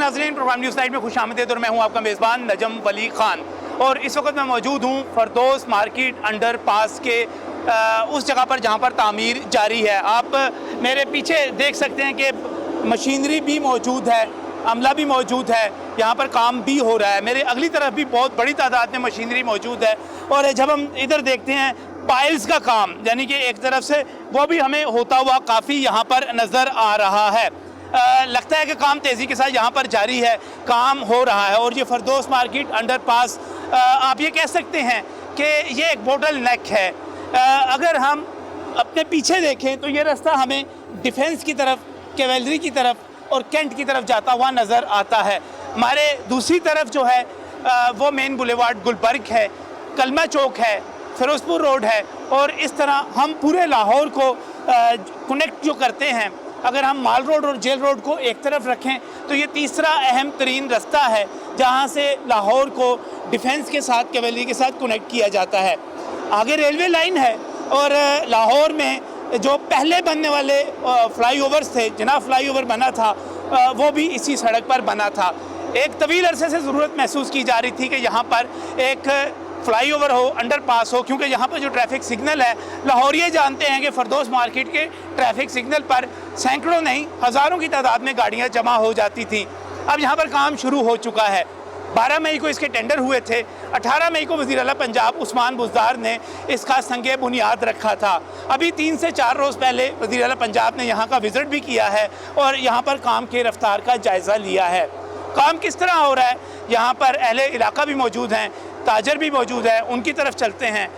नाज़रीन, programme news night में खुशामदीद और मैं हूं आपका मेज़बान नजम वली खान। और इस वक्त मैं मौजूद हूं फरदौस मार्केट अंडर पास के उस जगह पर जहां पर तामीर जारी है। आप मेरे पीछे देख सकते हैं कि मशीनरी भी मौजूद है, अमला भी मौजूद है, यहाँ पर काम भी हो रहा है। मेरे अगली तरफ भी बहुत बड़ी तादाद में मशीनरी मौजूद है। और जब हम इधर देखते हैं पाइल्स का काम, यानी कि एक तरफ से वो भी हमें होता हुआ काफ़ी यहाँ पर नज़र आ रहा है। लगता है कि काम तेज़ी के साथ यहाँ पर जारी है, काम हो रहा है। और ये फरदौस मार्केट अंडर पास आप ये कह सकते हैं कि ये एक बोटल नेक है। अगर हम अपने पीछे देखें तो ये रास्ता हमें डिफेंस की तरफ, कैवेलरी की तरफ और कैंट की तरफ जाता हुआ नज़र आता है। हमारे दूसरी तरफ जो है वो मेन बुलेवार्ड गुलबर्ग है, कलमा चौक है, फिरोजपुर रोड है। और इस तरह हम पूरे लाहौर को कनेक्ट जो करते हैं, अगर हम माल रोड और जेल रोड को एक तरफ रखें तो ये तीसरा अहम तरीन रास्ता है जहाँ से लाहौर को डिफेंस के साथ, कैवेलरी के साथ कनेक्ट किया जाता है। आगे रेलवे लाइन है और लाहौर में जो पहले बनने वाले फ्लाईओवर्स थे, जना फ्लाईओवर बना था वो भी इसी सड़क पर बना था। एक तवील अरसे से ज़रूरत महसूस की जा रही थी कि यहाँ पर एक फ्लाईओवर हो, अंडर पास हो, क्योंकि यहाँ पर जो ट्रैफिक सिग्नल है, लाहौरिये जानते हैं कि फरदौस मार्केट के ट्रैफिक सिग्नल पर सैकड़ों नहीं हज़ारों की तादाद में गाड़ियाँ जमा हो जाती थी। अब यहाँ पर काम शुरू हो चुका है। 12 मई को इसके टेंडर हुए थे। 18 मई को वज़ीर आला पंजाब उस्मान बुज़दार ने इसका संगे बुनियाद रखा था। अभी 3 से 4 रोज़ पहले वज़ीर आला पंजाब ने यहाँ का विज़िट भी किया है और यहाँ पर काम के रफ्तार का जायज़ा लिया है। काम किस तरह हो रहा है, यहाँ पर अहले इलाका भी मौजूद हैं, ताजर भी मौजूद है, उनकी तरफ चलते हैं।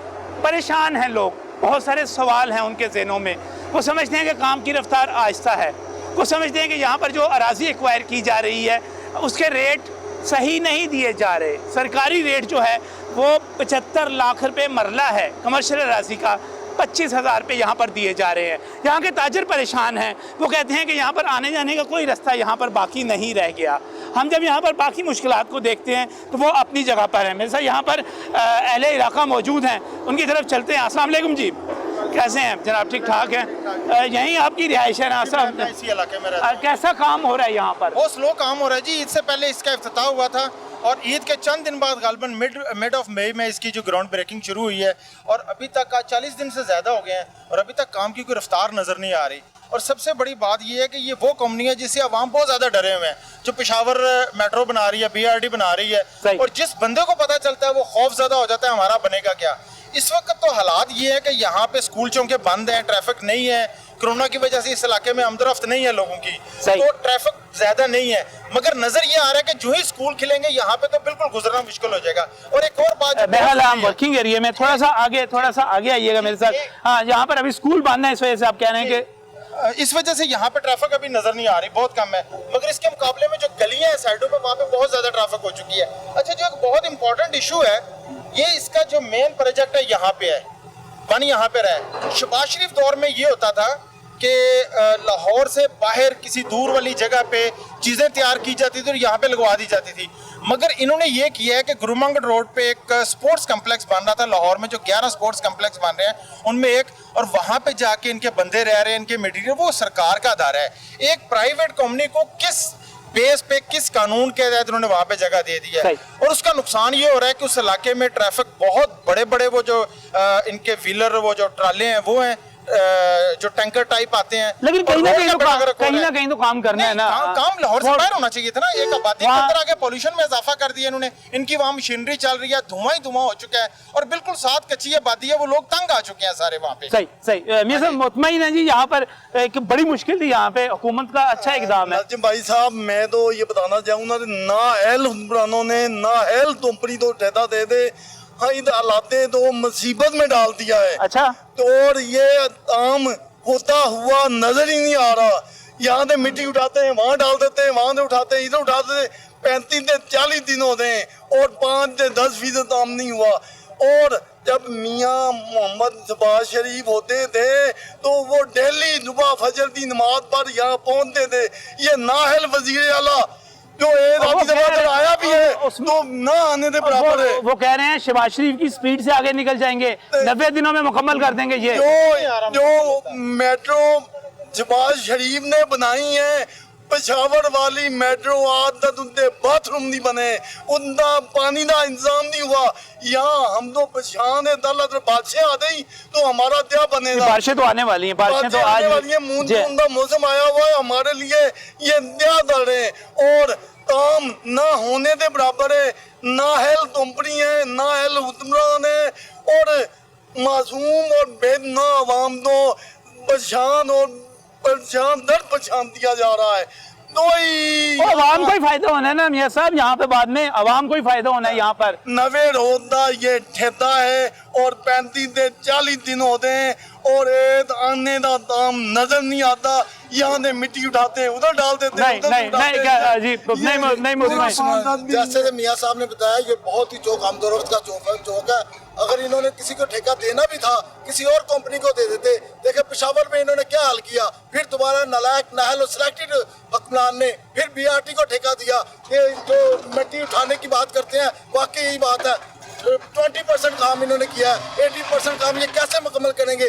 परेशान हैं लोग, बहुत सारे सवाल हैं उनके ज़हनों में। वो समझते हैं कि काम की रफ्तार आहिस्ता है, वो समझते हैं कि यहाँ पर जो अराज़ी एक्वायर की जा रही है उसके रेट सही नहीं दिए जा रहे। सरकारी रेट जो है वो 75 लाख रुपए मरला है, कमर्शियल अराज़ी का 25,000 रुपये यहाँ पर दिए जा रहे हैं। यहाँ के ताजर परेशान हैं, वो कहते हैं कि यहाँ पर आने जाने का कोई रास्ता यहाँ पर बाकी नहीं रह गया। हम जब यहाँ पर बाकी मुश्किलात को देखते हैं तो वो अपनी जगह पर हैं। मेरे साथ यहाँ पर अहले इलाका मौजूद हैं, उनकी तरफ चलते हैं। अस्सलाम वालेकुम जी, कैसे हैं जनाब? ठीक ठाक हैं? यहीं आपकी रिहाइश है ना साहब? इसी इलाके में कैसा काम हो रहा है यहाँ पर? बहुत स्लो काम हो रहा है जी। ईद से पहले इसका इफ्तिताह हुआ था और ईद के चंद दिन बाद गालबन मिड ऑफ मई में इसकी जो ग्राउंड ब्रेकिंग शुरू हुई है और अभी तक 40 दिन से ज़्यादा हो गए हैं और अभी तक काम की कोई रफ्तार नज़र नहीं आ रही। और सबसे बड़ी बात यह है कि ये वो कंपनी है जिससे अवाम बहुत ज़्यादा डरे हुए हैं, जो पेशावर मेट्रो बना रही है, BRT बना रही है। और जिस बंदे को पता चलता है वो खौफ ज़्यादा हो जाता है हमारा बनेगा क्या। इस वक्त तो हालात ये है कि यहाँ पे स्कूल चौके बंद हैं, ट्रैफिक नहीं है, कोरोना की वजह से इस इलाके में आमदरफ्त नहीं है लोगों की, तो ट्रैफिक ज्यादा नहीं है। मगर नजर ये आ रहा है कि जो ही स्कूल खिलेंगे यहाँ पे तो बिल्कुल गुजरना मुश्किल हो जाएगा। और एक और बात, बहरहाल हम वर्किंग एरिया में थोड़ा सा आगे आइएगा मेरे साथ। हाँ, यहाँ पर अभी स्कूल बंद है, इस वजह से आप कह रहे हैं कि इस वजह से यहाँ पे ट्रैफिक अभी नजर नहीं आ रही, बहुत कम है। मगर इसके मुकाबले में जो गलियां हैं साइडों पे, वहाँ पे बहुत ज्यादा ट्रैफिक हो चुकी है। अच्छा, जो एक बहुत इंपॉर्टेंट इशू है, ये इसका जो मेन प्रोजेक्ट है यहाँ पे है, बन यहाँ पे रहा। शहबाज शरीफ दौर में ये होता था कि लाहौर से बाहर किसी दूर वाली जगह पे चीज़ें तैयार की जाती थी और यहाँ पे लगवा दी जाती थी। मगर इन्होंने ये किया है कि गुरुमंगल रोड पे एक स्पोर्ट्स कम्प्लेक्स बन रहा था लाहौर में, जो 11 स्पोर्ट्स कम्प्लेक्स बन रहे हैं उनमें एक, और वहाँ पे जाके इनके बंदे रह रहे हैं, इनके मटीरियल, वो सरकार का अदारा है। एक प्राइवेट कंपनी को किस बेस पे, किस कानून के तहत उन्होंने वहाँ पे जगह दे दी है। और उसका नुकसान ये हो रहा है कि उस इलाके में ट्रैफिक बहुत बड़े बड़े वो जो इनके व्हीलर, वो जो ट्राले हैं वो हैं, जो टैंकर टाइप आते हैं। लेकिन कहीं ना कहीं तो काम करना है ना। काम लाहौर से बाहर होना चाहिए था ना। एक आबादी के अंदर आके पॉल्यूशन में इजाफा कर दिया इन्होंने। इनकी वहाँ मशीनरी चल रही है, धुआं ही धुआं हो चुका है और बिल्कुल साथ कच्ची आबादी है, वो लोग तंग आ चुके हैं सारे वहाँ पे। सही मेरे साथ मुतमईन है जी। यहाँ पर एक बड़ी मुश्किल थी, यहाँ पे हुकूमत का अच्छा इकदाम है। भाई साहब, मैं तो ये बताना चाहूँगा ना एल हुक्मरानों ने, ना एल कंपनी तो ठेका दे दे, हाँ इन हालातें तो मुसीबत में डाल दिया है। अच्छा, तो और ये काम होता हुआ नजर ही नहीं आ रहा। यहाँ से मिट्टी उठाते हैं, वहाँ डाल देते हैं, वहाँ से उठाते हैं, इधर उठाते हैं। 35 से 40 दिन होते हैं और 5 से 10% काम नहीं हुआ। और जब मियाँ मोहम्मद शहबाज शरीफ होते थे तो वो डेली सुबह फजर की नमाज पर यहाँ पहुँचते थे। ये नाहल वजीर आला जो आया भी है तो ना आने के बराबर है। वो कह रहे हैं शहबाज शरीफ की स्पीड से आगे निकल जाएंगे, 90 दिनों में मुकम्मल कर देंगे। ये जो मेट्रो शहबाज शरीफ ने बनाई है पेशावर वाली मेट्रो आदत उनके बाथरूम नहीं बने, उनका पानी का इंतजाम नहीं हुआ। यहाँ हम तो परेशान है, दौलत बारिशें आ गई तो हमारा क्या बनेगा। बारिशें तो आने वाली हैं, बारिशें तो आने वाली है, मूंद का मौसम आया हुआ है हमारे लिए, ये क्या दर है। और काम ना होने के बराबर है, ना हेल कंपनी है, ना हेल हुक्मरान है, और मासूम और बेदना आवाम तो परेशान दर परेशान दिया जा रहा है। आवाम को ही फायदा होना है ना मियां साहब, यहाँ पे बाद में आवाम को ही फायदा होना है। यहाँ पर नवे रोजा ये ठेता है और 35 से 40 दिन होते हैं और एक आने का दाम नजर नहीं आता। यहाँ से मिट्टी उठाते हैं, उधर डाल देते हैं, जैसे मियां साहब ने बताया, ये बहुत ही चौक आमदोरफ्त का चौक है। अगर इन्होंने किसी को ठेका देना भी था, किसी और कंपनी को दे देते। देखे पेशावर में इन्होंने क्या हाल किया, फिर दोबारा नालायक नाहल और सिलेक्टेड हुक्मरान ने फिर BRT को ठेका दिया। ये जो मिट्टी उठाने की बात करते हैं, वाकई यही बात है। 20% काम इन्होंने किया, 80% काम ये कैसे मुकम्मल करेंगे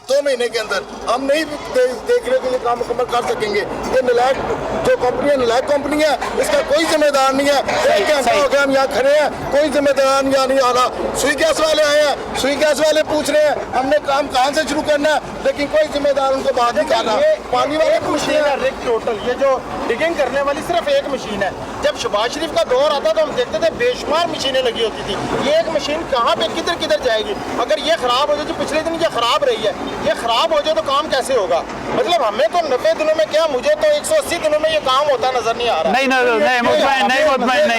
2 महीने के अंदर? हम नहीं देख रहे कि ये काम मुकम्मल कर सकेंगे। ये नलायक जो कंपनी है, नलायक कंपनी है, इसका कोई जिम्मेदार नहीं है। एक घंटा हो गया हम यहाँ खड़े हैं, कोई जिम्मेदार यहाँ नहीं आ रहा। सुई गैस वाले आए हैं, सुई गैस वाले पूछ रहे हैं हमने काम कहाँ से शुरू करना है, लेकिन कोई जिम्मेदार उनको बात नहीं कर रहा। पानी वाले मशीन है रिक टोटल, ये जो डिगिंग करने वाली सिर्फ एक मशीन है। जब शहबाज शरीफ का दौर आता तो हम देखते थे बेशुमार मशीनें लगी होती थी। ये एक मशीन कहाँ पे किधर किधर जाएगी? अगर ये खराब हो जाए, जो पिछले दिन ये खराब रही है, ये खराब हो जाए तो काम कैसे होगा? मतलब हमें तो 90 दिनों में क्या, मुझे तो 180 दिनों में ये काम होता नजर नहीं आ रहा। नहीं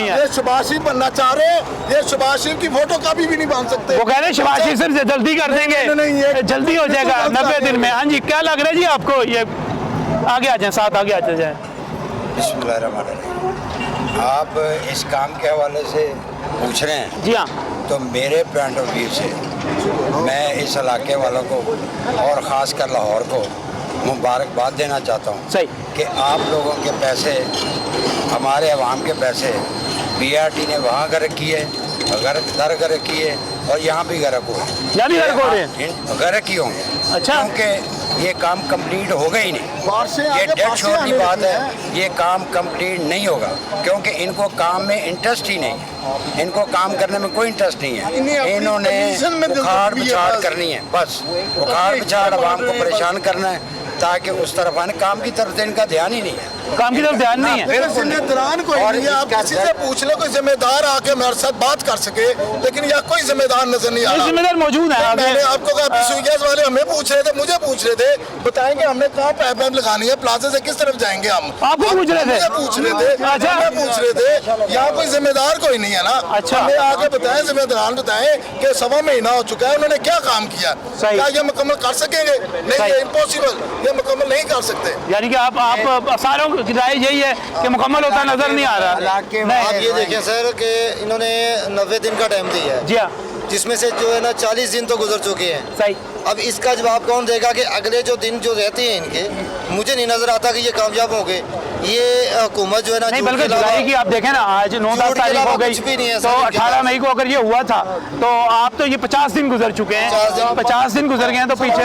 है। ये शहबाज शरीफ बनना चाह रहे हैं, ये शहबाज शरीफ की फोटो कॉपी भी नहीं बन सकते। वो कह रहे हैं शहबाज शरीफ से जल्दी कर देंगे, जल्दी हो जाएगा 90 दिन में। हाँ जी, क्या लग रहा है जी आपको? ये आगे आ जाए, साथ आगे आते जाए। आप इस काम के हवाले से पूछ रहे हैं जी हाँ, तो मेरे पॉइंट ऑफ व्यू से मैं इस इलाके वालों को और ख़ास कर लाहौर को मुबारकबाद देना चाहता हूँ। सही कि आप लोगों के पैसे, हमारे अवाम के पैसे BRT ने वहाँ गर्क किए, गर्क किए और यहाँ भी गर्क हुए, यहाँ भी गर्क हो रहे हैं, गर्क ही होंगे। अच्छा, क्योंकि ये काम कंप्लीट होगा ही नहीं। ये डेड श्योर की बात है, ये काम कंप्लीट नहीं होगा क्योंकि इनको काम में इंटरेस्ट ही नहीं है। इनको काम करने में कोई इंटरेस्ट नहीं है। इन्होंने उखाड़ पिछाड़ करनी है, बस उखाड़ पिछाड़ आवाम को परेशान करना है ताकि उस तरफ आने, काम की तरफ इनका ध्यान ही नहीं है। काम की तरफ ध्यान नहीं है। जिम्मेदार कोई नहीं है। आप किसी से पूछ लो, कोई जिम्मेदार आके मेरे साथ बात कर सके, लेकिन यहाँ कोई जिम्मेदार नजर नहीं आ रहा। जिम्मेदार मौजूद है। मैंने आपको कहा, सुई गैस वाले हमें पूछ रहे थे, मुझे पूछ रहे थे, बताएंगे हमने कहाँ पाइपलाइन लगानी है, प्लाजा से किस तरफ जाएंगे हम? आपको पूछ रहे थे? पूछ रहे थे, पूछ रहे थे। यहाँ कोई जिम्मेदार कोई नहीं है ना। अच्छा, हमें आके बताएं, जिम्मेदार बताएं कि 1.25 महीना हो चुका है, उन्होंने क्या काम किया, क्या ये मुकम्मल कर सकेंगे? नहीं, ये इम्पॉसिबल, ये मुकम्मल नहीं कर सकते। यानी कि आप सारों की राय यही है कि मुकम्मल होता नजर नहीं आ रहा। आप ये देखें सर कि इन्होंने 90 दिन का टाइम दिया है। जी हाँ, जिसमें से जो है ना 40 दिन तो गुजर चुके हैं। सही। अब इसका जवाब कौन देगा कि अगले जो दिन जो रहते हैं इनके, मुझे नहीं नजर आता कि ये कामयाब होंगे। ये हुकूमत जो है ना, नहीं बल्कि जुलाई की आप देखें ना, आज 9-10 तारीख हो गई, तो 18 मई को अगर ये हुआ था तो आप तो ये 50 दिन गुजर चुके हैं, 50 दिन गुजर गए हैं तो पीछे।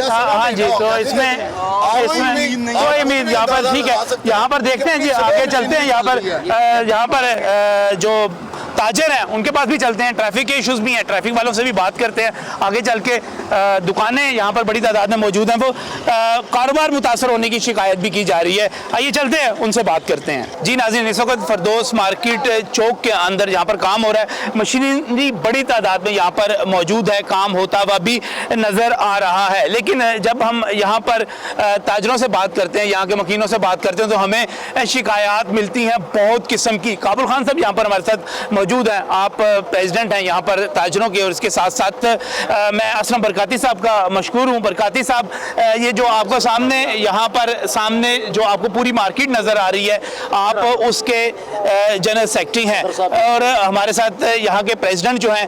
हाँ जी, तो इसमें कोई उम्मीद यहाँ पर, ठीक है, यहाँ पर देखते हैं जी, आगे चलते हैं। यहाँ पर जो ताजर हैं उनके पास भी चलते हैं, ट्रैफिक के इश्यूज भी हैं, ट्रैफिक वालों से भी बात करते हैं। आगे चल के दुकानें यहाँ पर बड़ी तादाद में मौजूद हैं, वो कारोबार मुतासर होने की शिकायत भी की जा रही है। आइए चलते हैं, उनसे बात करते हैं। जी नाज़रीन, इस वक्त फरदौस मार्केट चौक के अंदर यहाँ पर काम हो रहा है, मशीनरी बड़ी तादाद में यहाँ पर मौजूद है, काम होता हुआ भी नज़र आ रहा है। लेकिन जब हम यहाँ पर ताजरों से बात करते हैं, यहाँ के मकीनों से बात करते हैं, तो हमें शिकायत मिलती हैं बहुत किस्म की। काबुल खान साहब यहाँ पर हमारे साथ मौजूद हैं, आप प्रेसिडेंट हैं यहाँ पर ताजरों के, और इसके साथ साथ मैं असलम बरकाती साहब का मशकूर हूँ। बरकाती साहब, ये जो आपको सामने यहाँ पर सामने जो आपको पूरी मार्केट नज़र आ रही है, आप उसके जनरल सेक्रेटरी हैं और हमारे साथ यहाँ के प्रेसिडेंट जो हैं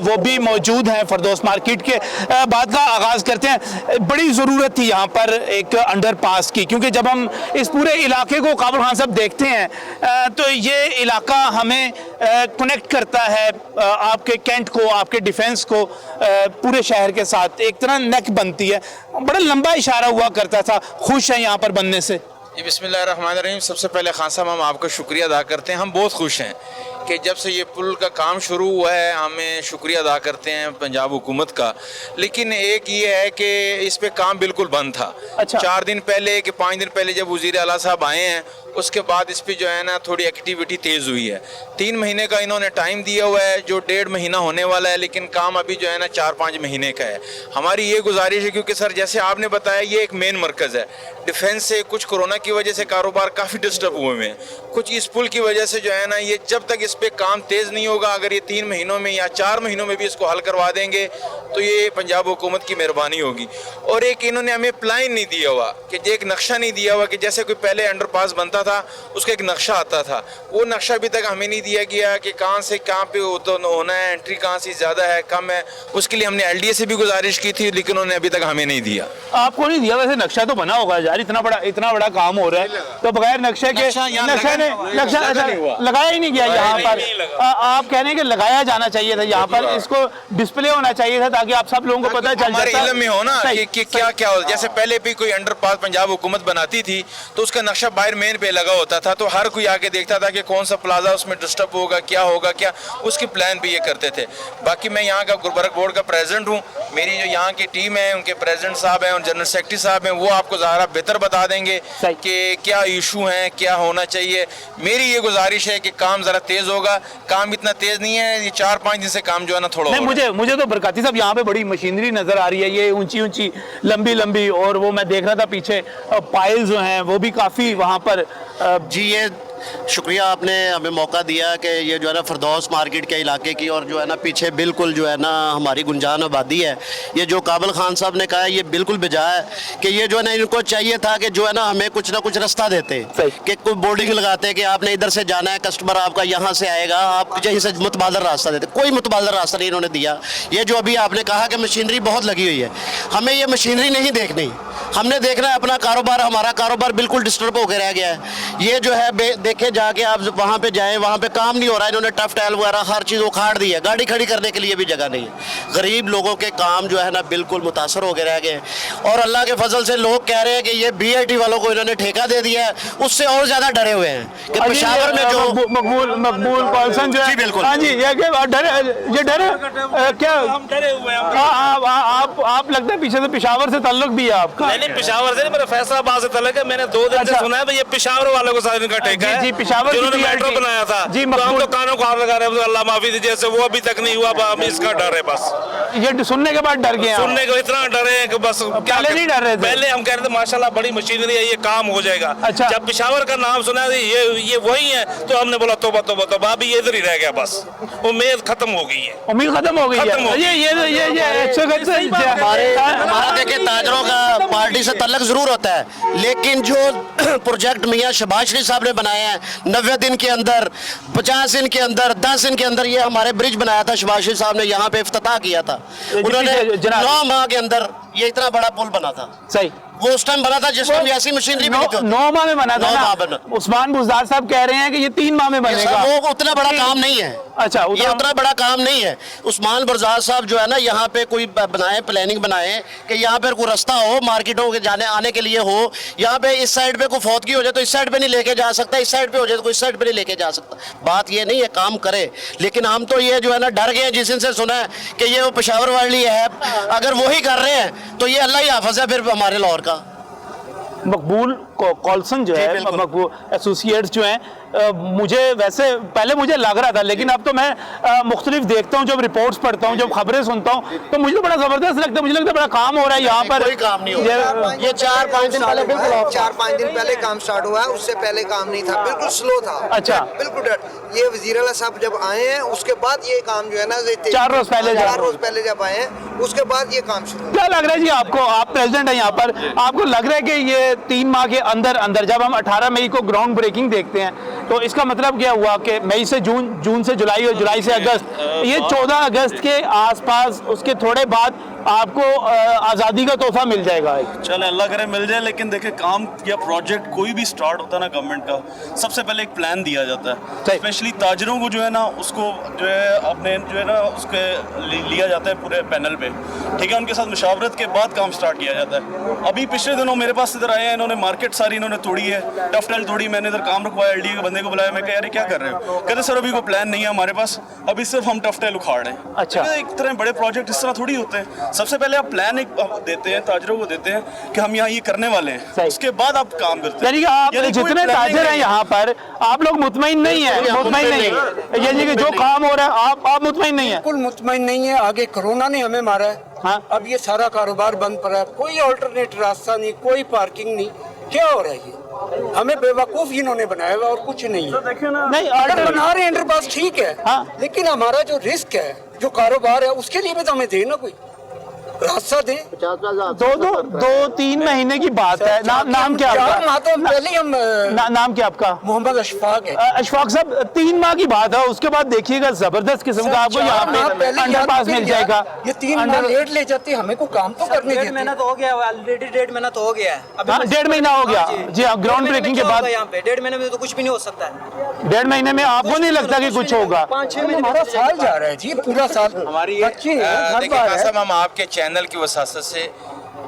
वो भी मौजूद हैं फरदौस मार्केट के। बात का आगाज़ करते हैं। बड़ी ज़रूरत थी यहाँ पर एक अंडरपास की, क्योंकि जब हम इस पूरे इलाके को काबुल खान साहब देखते हैं तो ये इलाका हमें कनेक्ट करता है आपके कैंट को, आपके डिफेंस को पूरे शहर के साथ, एक तरह नेक बनती है। बड़ा लंबा इशारा हुआ करता था। खुश है यहाँ पर बनने से? जी बिस्मिल्लाहिर्रहमानिर्रहीम। सबसे पहले खान साहब हम आपका शुक्रिया अदा करते हैं। हम बहुत खुश हैं कि जब से ये पुल का काम शुरू हुआ है, हमें शुक्रिया अदा करते हैं पंजाब हुकूमत का। लेकिन एक ये है कि इस पे काम बिल्कुल बंद था। अच्छा। 4 दिन पहले कि 5 दिन पहले जब वज़ीर आला साहब आए हैं, उसके बाद इस पे जो है ना थोड़ी एक्टिविटी तेज़ हुई है। 3 महीने का इन्होंने टाइम दिया हुआ है, जो 1.5 महीना होने वाला है, लेकिन काम अभी जो है ना 4-5 महीने का है। हमारी ये गुजारिश है, क्योंकि सर जैसे आपने बताया ये एक मेन मरकज़ है डिफेंस से, कुछ कोरोना की वजह से कारोबार काफ़ी डिस्टर्ब हुए हैं, कुछ इस पुल की वजह से जो है ना, ये जब तक इस पे काम तेज़ नहीं होगा, अगर ये 3 महीनों में या 4 महीनों में भी इसको हल करवा देंगे तो ये पंजाब हुकूमत की मेहरबानी होगी। और एक इन्होंने हमें प्लान नहीं दिया हुआ, कि एक नक्शा नहीं दिया हुआ कि जैसे कोई पहले अंडरपास बनता था उसका एक नक्शा आता था, वो नक्शा अभी तक हमें नहीं दिया गया कि कहाँ से कहाँ पे होना है, एंट्री कहाँ से ज़्यादा है कम है। उसके लिए हमने LDA से भी गुजारिश की थी, लेकिन उन्होंने अभी तक हमें नहीं दिया। आपको नहीं दिया? वैसे नक्शा तो बना होगा यार, इतना बड़ा काम हो रहा है, तो बगैर नक्शे के नक्शा लगाया ही नहीं गया यहाँ पर। आप कह रहे हैं कि लगाया जाना चाहिए था यहाँ पर, इसको डिस्प्ले होना चाहिए था ताकि आप सब लोगों को पता चल हमारे जाता इल्म में हो ना कि क्या हो। जैसे पहले भी कोई अंडरपास पंजाब हुकूमत बनाती थी तो उसका नक्शा बाहर मेन पे लगा होता था, तो हर कोई आके देखता था कि कौन सा प्लाजा उसमें डिस्टर्ब होगा, क्या उसकी प्लान भी ये करते थे। बाकी मैं यहाँ का गुलबर्ग बोर्ड का प्रेसिडेंट हूँ। मेरी जो यहाँ की टीम है, उनके प्रेसिडेंट साहब हैं और जनरल सेक्रेटरी साहब हैं, वो आपको ज़्यादा बेहतर बता देंगे कि क्या इशू हैं, क्या होना चाहिए। मेरी ये गुजारिश है कि काम ज़रा तेज़ होगा, काम इतना तेज़ नहीं है, ये 4-5 दिन से काम जो है ना थोड़ा नहीं। मुझे तो बरकाती साहब यहाँ पे बड़ी मशीनरी नजर आ रही है, ये ऊंची लंबी, और वो मैं देख रहा था पीछे पाइल्स जो हैं वो भी काफ़ी वहाँ पर। जी ये शुक्रिया आपने हमें मौका दिया कि ये जो है ना फरदौस मार्केट के इलाके की, और जो है ना पीछे बिल्कुल जो है ना हमारी गुंजान आबादी है। ये जो काबिल खान साहब ने कहा है ये बिल्कुल बेजा है कि ये जो है ना इनको चाहिए था कि जो है ना हमें कुछ ना कुछ रास्ता देते कि कोई बोर्डिंग लगाते कि आपने इधर से जाना है, कस्टमर आपका यहाँ से आएगा, आप यहीं से मुतबादल रास्ता देते। कोई मुतबादल रास्ता नहीं इन्होंने दिया। ये जो अभी आपने कहा कि मशीनरी बहुत लगी हुई है, हमें ये मशीनरी नहीं देखनी, हमने देखना है अपना कारोबार। हमारा कारोबार बिल्कुल डिस्टर्ब होकर रह गया है। ये जो है देखे जाके आप वहाँ पे जाएं, वहाँ पे काम नहीं हो रहा है। इन्होंने टफ टाइल वगैरह हर चीज़ उखाड़ दी है, गाड़ी खड़ी करने के लिए भी जगह नहीं है। गरीब लोगों के काम जो है ना बिल्कुल मुतासर होकर रह गए। और अल्लाह के फजल से लोग कह रहे हैं कि ये BIT वालों को इन्होंने ठेका दे दिया है, उससे और ज़्यादा डरे हुए हैं कि पेशावर में जो मकबूल कॉल्सन जो है, बिल्कुल हाँ जी, ये डरे क्या आप लगता है पीछे से पेशावर से ताल्लुक भी है आपका? नहीं, पेशावर से नहीं, मेरा फैसलाबाद से तलक है। मैंने 2 दिन से सुना है ये पेशावर वालों को साथ इनका ठेका है, जी, पेशावर जिन्होंने मेट्रो बनाया था। जी, तो हम तो कानों को हाथ लगा रहे हैं, अल्लाह माफी दीजिए, से वो अभी तक नहीं हुआ। हम इसका डर है बस, ये सुनने के बाद डर गए, सुनने को इतना डरे हैं कि बस। पहले नहीं डर रहे थे? पहले हम कह रहे थे माशाल्लाह बड़ी मशीनरी है, ये काम हो जाएगा। अच्छा। जब पेशावर का नाम सुना ये वही है, तो हमने बोला तोबा अभी ये इधर ही रह गया, बस उम्मीद खत्म हो गई है। उम्मीद खत्म हो गई है। हमारा देखिए ताजरों का पार्टी से तल्लक जरूर होता है, लेकिन जो प्रोजेक्ट मियां शहबाज शरीफ साहब ने बनाए हैं 90 दिन के अंदर, 50 दिन के अंदर, 10 दिन के अंदर, ये हमारे ब्रिज बनाया था शहबाज शरीफ साहब ने, यहाँ पे इफ्तिताह किया था उन्होंने। 9 माह के अंदर ये इतना बड़ा पुल बना था। सही, वो उस टाइम बना था जिस टाइम ऐसी मशीनरी भी नहीं थी। 9 माह में बना था ना। उस्मान बुज़दार साहब कह रहे हैं कि ये 3 माह में बनेगा। वो उतना बड़ा काम नहीं है। अच्छा, ये उतना बड़ा काम नहीं है। उस्मान बुज़दार साहब जो है ना यहाँ पे कोई बनाए, प्लानिंग बनाए कि यहाँ पे कोई रास्ता हो, मार्केटों के जाने आने के लिए हो। यहाँ पे इस साइड पे कोई फौतगी हो जाए तो इस साइड पे नहीं लेके जा सकता, इस साइड पे हो जाए तो कोई इस साइड पे नहीं लेके जा सकता। बात ये नहीं है, काम करे, लेकिन हम तो ये जो है ना डर गए जिस दिन से सुना है कि ये वो पेशावर वाली है। अगर वही कर रहे हैं तो ये अल्लाह ही हाफ़िज़ है फिर हमारे लाहौर का। मकबूल कॉल्सन जो है, मकबूल एसोसिएट्स जो हैं, मुझे वैसे पहले मुझे लग रहा था, लेकिन अब तो मैं मुख्तलिफ देखता हूँ, जब रिपोर्ट्स पढ़ता हूँ, जब खबरें सुनता हूँ, तो मुझे बड़ा ज़बरदस्त लगता है। मुझे लगता है बड़ा काम हो रहा है यहाँ पर। कोई काम नहीं हो रहा। ये 4-5 दिन पहले, बिल्कुल 4-5 दिन पहले काम स्टार्ट हुआ है, उससे पहले काम नहीं था, बिल्कुल स्लो था। अच्छा, बिल्कुल ये वज़ीर आला साहब जब आए हैं उसके बाद ये काम जो है ना 4 रोज पहले जब आए हैं उसके बाद ये काम शुरू। क्या लग रहा है जी आपको? आप प्रेसिडेंट हैं यहाँ पर, आपको लग रहा है कि ये 3 माह के अंदर जब हम 18 मई को ग्राउंड ब्रेकिंग देखते हैं तो इसका मतलब क्या हुआ कि मई से जून से जुलाई और जुलाई से अगस्त, ये 14 अगस्त के आसपास, उसके थोड़े बाद आपको आज़ादी का तोहफा मिल जाएगा। चले अल्लाह करे मिल जाए, लेकिन देखे काम या प्रोजेक्ट कोई भी स्टार्ट होता है ना गवर्नमेंट का, सबसे पहले एक प्लान दिया जाता है। स्पेशली ताजरों को जो है ना उसको जो है अपने जो है ना उसके लिया जाता है पूरे पैनल पे, ठीक है, उनके साथ मुशावरत के बाद काम स्टार्ट किया जाता है। अभी पिछले दिनों मेरे पास इधर आए हैं, इन्होंने मार्केट सारी इन्होंने तोड़ी है, टफ टाइल तोड़ी, मैंने इधर काम रखवाया, एलडीए के बंदे को बुलाया, मैं कह यार क्या कर रहे हो, कहते सर अभी कोई प्लान नहीं है हमारे पास, अभी सिर्फ हम टफ टाइल उखाड़ रहे हैं। अच्छा, एक तरह बड़े प्रोजेक्ट इस तरह थोड़ी होते हैं, सबसे पहले आप प्लान एक देते हैं, ताजरों को देते हैं कि हम यहाँ ये करने वाले हैं, उसके बाद आप काम करते हैं। यानी कि आप जितने ताजर हैं यहाँ पर, आप लोग मुतमईन नहीं है, मुतमईन नहीं है, यानी कि जो काम हो रहा है आप मुतमईन नहीं है? बिल्कुल मुतमईन नहीं है। आगे कोरोना ने हमें मारा है। हाँ? अब ये सारा कारोबार बंद पड़ा है, कोई अल्टरनेट रास्ता नहीं, कोई पार्किंग नहीं, क्या हो रहा है ये? हमें बेवकूफ इन्होंने बनाया हुआ और कुछ नहीं है। नहीं, अगर बना रहे अंडरपास ठीक है, हाँ। लेकिन हमारा जो रिस्क है, जो कारोबार है, उसके लिए भी तो हमें दे ना कोई रास्ता दे। 2-3 महीने की बात है। नाम क्या आपका? पहले हम नाम क्या आपका? मोहम्मद अशफाक है। अशफाक साहब, 3 माह की बात है, उसके बाद देखिएगा जबरदस्त किस्म का आपको यहाँ पे अंडरपास मिल जाएगा। ये 3 माह लेट ले जाते, हमें को काम तो करने देते। 1.5 महीना तो हो गया, ऑलरेडी 1.5 महीना तो हो गया है। 1.5 महीना हो गया जी हाँ, ग्राउंड ब्रेकिंग के बाद। यहाँ पे 1.5 महीने में तो कुछ भी नहीं हो सकता है। 1.5 महीने में आपको नहीं लगता कि कुछ होगा? 5-6 महीने हमारा साल जा रहा है जी, पूरा साल। हमारी बच्चे हैं, घर देखिए बार खान है। साहब, हम आपके चैनल की वसासत से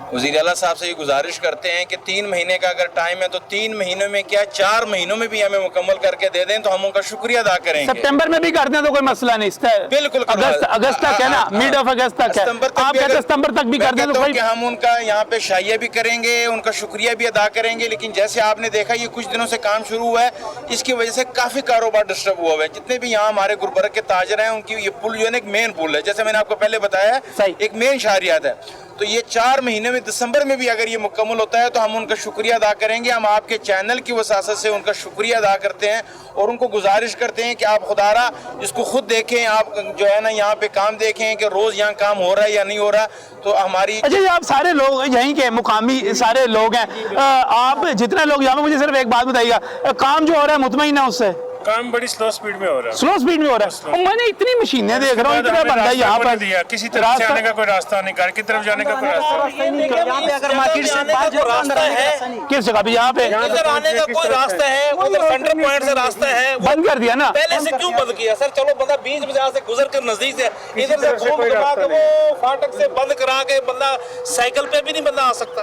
वज़ीर आला साहब से ये गुजारिश करते हैं कि 3 महीने का अगर टाइम है तो 3 महीनों में क्या 4 महीनों में भी हमें मुकम्मल करके दे दें तो हम उनका शुक्रिया अदा करेंगे। सितंबर में भी कर दें तो कोई मसला नहीं, बिल्कुल अगस्त तक है ना, मिड ऑफ अगस्त तक है, आप कहते सितंबर तक भी कर दें तो कोई। हम उनका यहाँ पे शाइया भी करेंगे, उनका शुक्रिया भी अदा करेंगे, लेकिन जैसे आपने देखा ये कुछ दिनों से काम शुरू हुआ है, इसकी वजह से काफी कारोबार डिस्टर्ब हुआ है। जितने भी यहाँ हमारे गुलबर्ग के ताजर हैं उनकी ये पुल जो है एक मेन पुल है, जैसे मैंने आपको पहले बताया है, एक मेन शहरियात है। तो ये 4 महीने में दिसंबर में भी अगर ये मुकम्मल होता है तो हम उनका शुक्रिया अदा करेंगे। हम आपके चैनल की वसासत से उनका शुक्रिया अदा करते हैं और उनको गुजारिश करते हैं कि आप खुदारा इसको खुद देखें, आप जो है ना यहाँ पे काम देखें कि रोज यहाँ काम हो रहा है या नहीं हो रहा। तो हमारी अच्छा, आप सारे लोग यहीं के मुकामी सारे लोग हैं, आप जितने लोग यहाँ पे, मुझे सिर्फ एक बात बताइएगा, काम जो हो रहा है मुतमईन है उससे? काम बड़ी स्लो स्पीड में हो रहा है। स्लो स्पीड में हो रहा है। मैंने इतनी मशीनें देख रहा हूँ, इतना बंदा यहाँ पर दिया, किसी तरफ से आने का कोई रास्ता नहीं, घर की तरफ जाने का कोई रास्ता नहीं। यहाँ पे अगर मार्केट से बाहर जो रास्ता है, किस जगह पे? यहाँ पे इधर आने का कोई रास्ता है, उधर सेंटर पॉइंट से रास्ता है, बंद कर दिया ना। पहले से क्यों बंद किया सर? चलो बंदा 20 बाजार से गुजर कर नजदीक से इधर से घूम करा के वो फाटक से बंद करा के बंदा साइकिल पे भी नहीं बंदा आ सकता।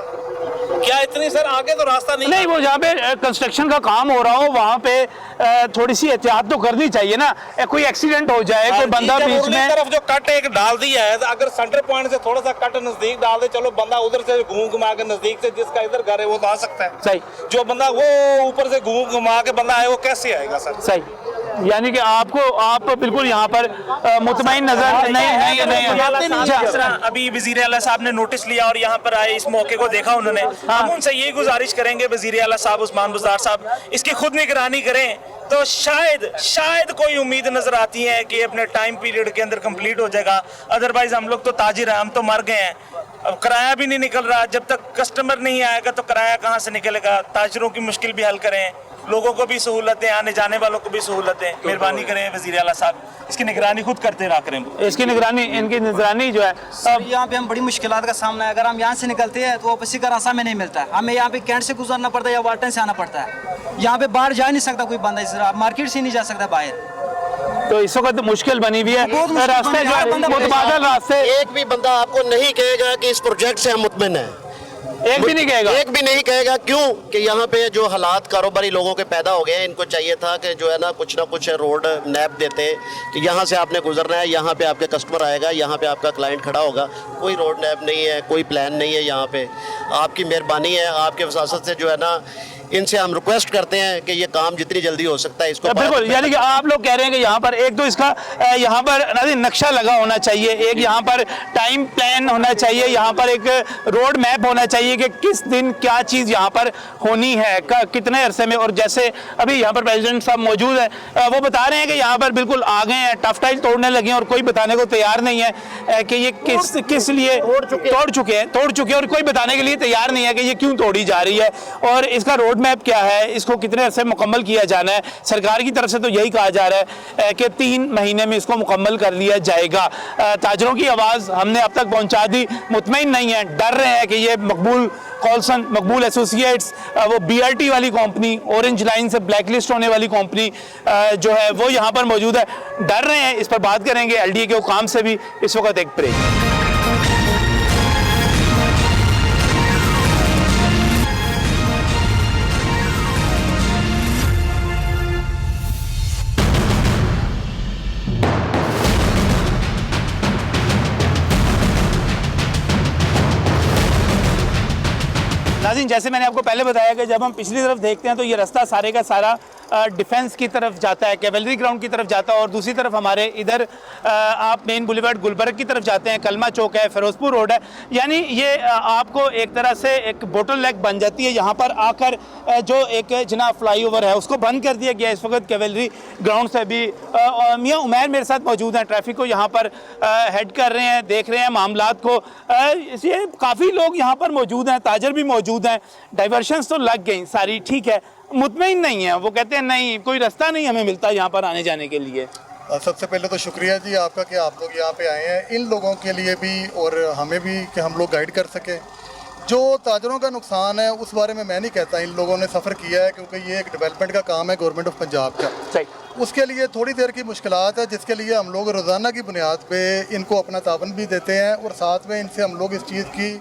क्या इतनी सर आगे तो रास्ता नहीं? वो जहाँ पे कंस्ट्रक्शन का काम हो रहा हो वहाँ पे थोड़ी सी एहतियात तो करनी चाहिए ना, कोई एक्सीडेंट हो जाए, कोई बंदा बीच में। तरफ जो कट एक डाल दिया है, अगर सेंटर पॉइंट से थोड़ा सा कट नजदीक डाल दे, चलो बंदा उधर से घूम घुमा के नजदीक से जिसका इधर घर है वो तो आ सकता है। सही। जो बंदा वो ऊपर से घूम घुमा के बंदा आए वो कैसे आएगा सर? सही, यानी कि आप बिल्कुल यहाँ पर मुतमईन नजर नहीं। अभी वज़ीर आला साहब ने नोटिस लिया और यहाँ पर आए, इस मौके को देखा उन्होंने। हम उनसे यही गुजारिश करेंगे वज़ीर आला साहब, उस्मान बुज़दार साहब, इसकी खुद निगरानी करें तो शायद कोई उम्मीद नजर आती है कि अपने टाइम पीरियड के अंदर कंप्लीट हो जाएगा। अदरवाइज हम लोग तो ताजिर हैं, हम तो मर गए हैं, अब किराया भी नहीं निकल रहा। जब तक कस्टमर नहीं आएगा तो किराया कहाँ से निकलेगा? ताजिरों की मुश्किल भी हल करें, लोगों को भी सहूलतें, आने जाने वालों को भी सहूलतें। मेहरबानी करें वज़ीर आला साहब, इसकी निगरानी खुद करते रहा करें। इसकी निगरानी, इनकी निगरानी जो है। अब यहाँ पे हम बड़ी मुश्किलात का सामना है। अगर हम यहाँ से निकलते हैं तो वापसी का रास्ता में नहीं मिलता है, हमें यहाँ पे कैंट से गुजरना पड़ता है या वाटन से आना पड़ता है। यहाँ पे बाहर जा नहीं सकता कोई बंदा, इस मार्केट से नहीं जा सकता बाहर। तो इस वक्त मुश्किल बनी हुई है, रास्ते जो है मुतबादल रास्ते। एक भी बंदा आपको नहीं कहेगा कि इस प्रोजेक्ट से हम मुतमिन हैं, एक भी नहीं कहेगा। एक भी नहीं कहेगा। क्यों कि यहाँ पे जो हालात कारोबारी लोगों के पैदा हो गए हैं, इनको चाहिए था कि जो है ना कुछ रोड मैप देते कि यहाँ से आपने गुजरना है, यहाँ पे आपके कस्टमर आएगा, यहाँ पे आपका क्लाइंट खड़ा होगा। कोई रोड मैप नहीं है, कोई प्लान नहीं है। यहाँ पे आपकी मेहरबानी है, आपके वसासत से जो है ना इनसे हम रिक्वेस्ट करते हैं कि ये काम जितनी जल्दी हो सकता है इसको। बिल्कुल, यानी कि आप लोग कह रहे हैं कि यहाँ पर एक तो इसका यहाँ पर नक्शा लगा होना चाहिए, एक यहाँ पर टाइम प्लान होना चाहिए, यहाँ पर एक रोड मैप होना चाहिए कि किस दिन क्या चीज़ यहाँ पर होनी है, कितने अरसे में। और जैसे अभी यहाँ पर प्रेसिडेंट साहब मौजूद हैं, वो बता रहे हैं कि यहाँ पर बिल्कुल आ गए हैं, टफ टाइल तोड़ने लगे हैं और कोई बताने को तैयार नहीं है कि ये किस लिए तोड़ चुके हैं और कोई बताने के लिए तैयार नहीं है कि ये क्यों तोड़ी जा रही है। और इसका रोड मैप क्या है, इसको कितने अरसे मुकम्मल किया जाना है। सरकार की तरफ से तो यही कहा जा रहा है कि 3 महीने में इसको मुकम्मल कर लिया जाएगा। ताजरों की आवाज़ हमने अब तक पहुंचा दी, मुतमईन नहीं है, डर रहे हैं कि ये मकबूल एसोसिएट्स, वो BRT वाली कंपनी, ऑरेंज लाइन से ब्लैकलिस्ट होने वाली कंपनी जो है वो यहाँ पर मौजूद है, डर रहे हैं। इस पर बात करेंगे LDA के हुकाम से भी। इस वक्त एक ब्रेक। नाज़रीन, जैसे मैंने आपको पहले बताया कि जब हम पिछली तरफ देखते हैं तो ये रास्ता सारे का सारा डिफेंस की तरफ जाता है, कैवलरी ग्राउंड की तरफ जाता है, और दूसरी तरफ हमारे इधर आप मेन बुलेवार्ड गुलबर्ग की तरफ जाते हैं, कलमा चौक है, फिरोजपुर रोड है। यानी ये आपको एक तरह से एक बोटल नेक बन जाती है। यहाँ पर आकर जो एक जनाब फ्लाईओवर है उसको बंद कर दिया गया इस वक्त कैवलरी ग्राउंड से भी। मियाँ उमैर मेरे साथ मौजूद हैं, ट्रैफिक को यहाँ पर हेड कर रहे हैं, देख रहे हैं मामलात को। ये काफ़ी लोग यहाँ पर मौजूद हैं, ताजर भी मौजूद हैं। डाइवर्शंस तो लग गई सारी, ठीक है, मुतमईन नहीं है। वो कहते हैं नहीं, कोई रास्ता नहीं हमें मिलता यहाँ पर आने जाने के लिए। सबसे पहले तो शुक्रिया जी आपका कि आप लोग यहाँ पे आए हैं, इन लोगों के लिए भी और हमें भी कि हम लोग गाइड कर सकें। जो ताजरों का नुकसान है उस बारे में मैं नहीं कहता, इन लोगों ने सफ़र किया है क्योंकि ये एक डेवलपमेंट का काम है गवर्नमेंट ऑफ पंजाब का। सही, उसके लिए थोड़ी देर की मुश्किलात है जिसके लिए हम लोग रोज़ाना की बुनियाद पे इनको अपना तावन भी देते हैं और साथ में इनसे हम लोग इस चीज़ की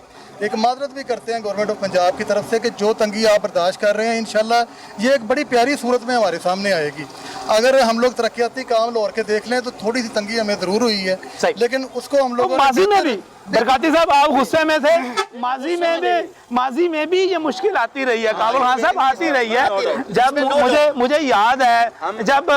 एक माजरत भी करते हैं गवर्नमेंट ऑफ पंजाब की तरफ से कि जो तंगी आप बर्दाश्त कर रहे हैं इंशाल्लाह ये एक बड़ी प्यारी सूरत में हमारे सामने आएगी। अगर हम लोग तरक्याती काम लाहौर के देख लें तो थोड़ी सी तंगी हमें ज़रूर हुई है, लेकिन उसको हम लोग माजी में भी बरकाती साहब आप गुस्से में थे, माजी में भी ये मुश्किल आती रही है, काबुल खान साहब आती रही है। जब मुझे याद है जब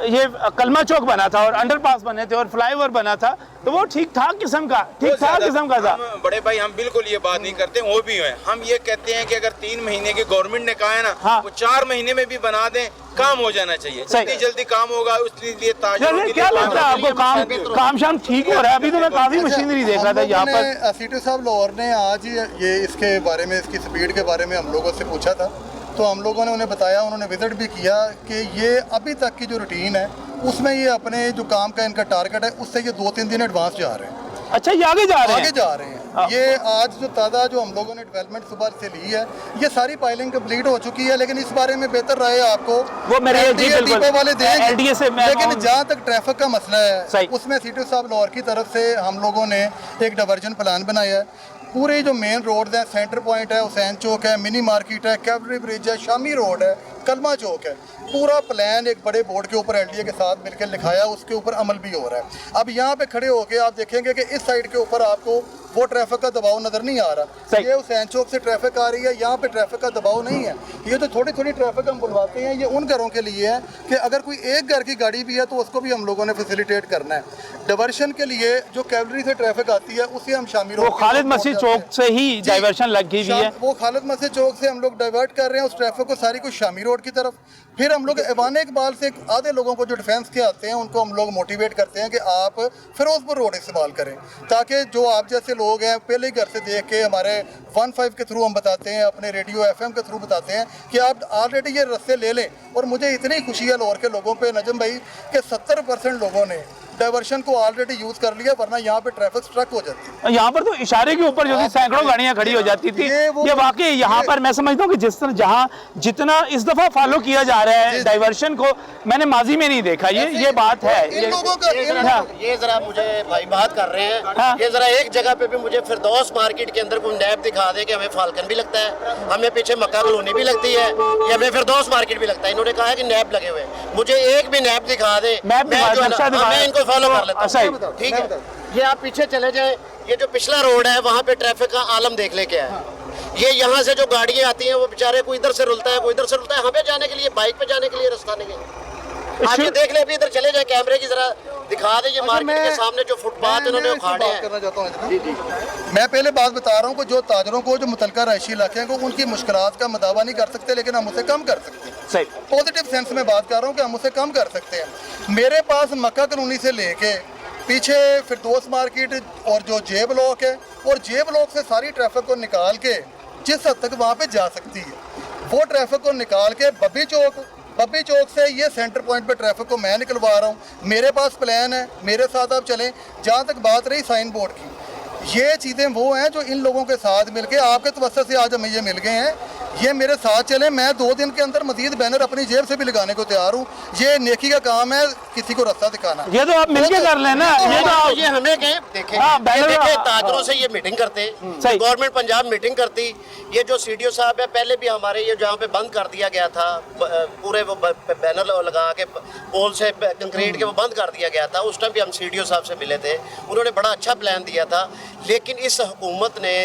ये कलमा चौक बना था और अंडरपास बने थे और फ्लाईओवर बना था तो वो ठीक ठाक किस्म का था। बड़े भाई हम बिल्कुल ये बात नहीं करते, वो भी है, हम ये कहते हैं कि अगर 3 महीने की गवर्नमेंट ने कहा है ना, वो 4 महीने में भी बना दें, काम हो जाना चाहिए। जल्दी काम होगा, उसके ताजरों क्या लगता है आपको काम शाम ठीक हो रहा है? अभी तो मैं काफी मशीनरी देख रहा था यहाँ पर। सीटू साहब लाहौर ने आज ये इसके बारे में, इसकी स्पीड के बारे में हम लोगों से पूछा था तो हम लोगों ने उन्हें बताया, उन्होंने विजिट भी किया कि ये अभी तक की जो रूटीन है उसमें ये अपने जो काम का इनका टारगेट है उससे ये 2-3 दिन एडवांस जा रहे हैं। अच्छा, ये आगे जा रहे हैं। ये आज जो ताज़ा जो हम लोगों ने डेवलपमेंट सुबह से ली है ये सारी फाइलिंग कंप्लीट हो चुकी है, लेकिन इस बारे में बेहतर राय आपको वो मेरे डिपो वाले देंगे। LDA से लेकिन जहाँ तक ट्रैफिक का मसला है उसमें सीटू साहब लाहौर की तरफ से हम लोगों ने एक डाइवर्जन प्लान बनाया है। पूरे जो मेन रोड है, सेंटर पॉइंट है, हुसैन चौक है, मिनी मार्केट है, कैवलरी ब्रिज है, शामी रोड है, कलमा चौक है, पूरा प्लान एक बड़े बोर्ड के ऊपर LDA के साथ मिलकर लिखाया, उसके ऊपर अमल भी हो रहा है। अब यहाँ पे खड़े होके आप देखेंगे कि इस साइड के ऊपर आपको वो ट्रैफिक का दबाव नजर नहीं आ रहा। ये हुसैन चौक से ट्रैफिक आ रही है, यहाँ पे ट्रैफिक का दबाव नहीं है। ये जो थोड़ी थोड़ी ट्रैफिक हम बुलवाते हैं ये उन घरों के लिए है कि अगर कोई एक घर की गाड़ी भी है तो उसको भी हम लोगों ने फैसिलिटेट करना है। डाइवर्शन के लिए जो कैवलरी से ट्रैफिक आती है उसे हम शामिल वो खालिद मस्जिद चौक से ही डाइवर्शन लग गई है। वो खालिद मस्जिद चौक से हम लोग डाइवर्ट कर रहे हैं उस ट्रैफिक को सारी कुछ शामी रोड की तरफ। फिर हम लोग ऐवान इकबाल से आधे लोगों को जो डिफेंस के आते हैं उनको हम लोग मोटिवेट करते हैं कि आप फिरोजपुर रोड इस्तेमाल करें, ताकि जो आप जैसे लोग हैं पहले घर से देख के हमारे 15 के थ्रू हम बताते हैं, अपने रेडियो FM के थ्रू बताते हैं कि आप ऑलरेडी ये रास्ते ले लें। और मुझे इतनी खुशी है लाहौर के लोगों पे नजम भाई कि 70% लोगों ने डाइवर्शन को ऑलरेडी यूज कर लिया, वरना यहाँ पे ट्रैफिक स्ट्रक हो जाती है। यहाँ पर तो इशारे के ऊपर जो थी सैकड़ों गाड़ियाँ खड़ी हो जाती थी। ये वाकई यहाँ पर मैं समझता हूँ कि जिस तरह जहाँ जितना इस दफा फॉलो किया जा रहा है डाइवर्शन को, मैंने माजी में नहीं देखा। ये बात है। ये जरा मुझे भाई बात कर रहे हैं, ये जरा एक जगह पे भी मुझे फिरदौस मार्केट के अंदर कोई नैब दिखा दे कि हमें फाल्कन भी लगता है, हमें पीछे मक्का कॉलोनी भी लगती है, या हमें फिरदौस मार्केट भी लगता है। इन्होंने कहा है कि नैब लगे हुए, मुझे एक भी नैब दिखा दे, मैं इनको फॉलो कर लेता हूं। ठीक है, ये आप पीछे चले जाएं, ये जो पिछला रोड है वहाँ पे ट्रैफिक का आलम देख ले क्या है। ये यहाँ से जो गाड़ियाँ आती हैं वो बेचारे कोई इधर से रुलता है, कोई इधर से रुलता है, हमें जाने के लिए बाइक पे जाने के लिए रास्ता नहीं है। आप ये देख ले, अभी इधर चले जाए, कैमरे की जरा दिखा दे, ये मार्केट के सामने जो फुटपाथ इन्होंने उखाड़े हैं। मैं पहले बात बता रहा हूँ कि जो ताजरों को जो मुतलका रहायशी इलाके हैं उनकी मुश्किलात का मदावा नहीं कर सकते, लेकिन हम उसे कम कर सकते हैं। सही पॉजिटिव सेंस में बात कर रहा हूँ कि हम उसे कम कर सकते हैं। मेरे पास मक्का कॉलोनी से लेके पीछे फिरदौस मार्केट और जो जे ब्लॉक है, और जे ब्लॉक से सारी ट्रैफिक को निकाल के जिस हद तक वहाँ पे जा सकती है वो ट्रैफिक को निकाल के बब्बी चौक से ये सेंटर पॉइंट पे ट्रैफिक को मैं निकलवा रहा हूँ। मेरे पास प्लान है, मेरे साथ आप चलें। जहाँ तक बात रही साइन बोर्ड की, ये चीज़ें वो हैं जो इन लोगों के साथ मिलके आपके तवज्जो से आज हमें ये मिल गए हैं। ये मेरे साथ चलें, मैं 2 दिन के अंदर मजीद बैनर अपनी जेब से भी लगाने को तैयार हूँ। ये नेकी का काम है, किसी को रास्ता दिखाना। ये तो आप मिलके कर लेना। ये हमें कहें देखें, देखें ताजरों से ये मीटिंग करते, गवर्नमेंट पंजाब मीटिंग करती। ये जो सीडीओ साहब है, पहले भी हमारे ये जहाँ पे बंद कर दिया गया था, पूरे वो बैनर लगा के पोल से कंक्रीट के वो बंद कर दिया गया था। उस टाइम भी हम सीडीओ साहब से मिले थे, उन्होंने बड़ा अच्छा प्लान दिया था। लेकिन इस हुकूमत ने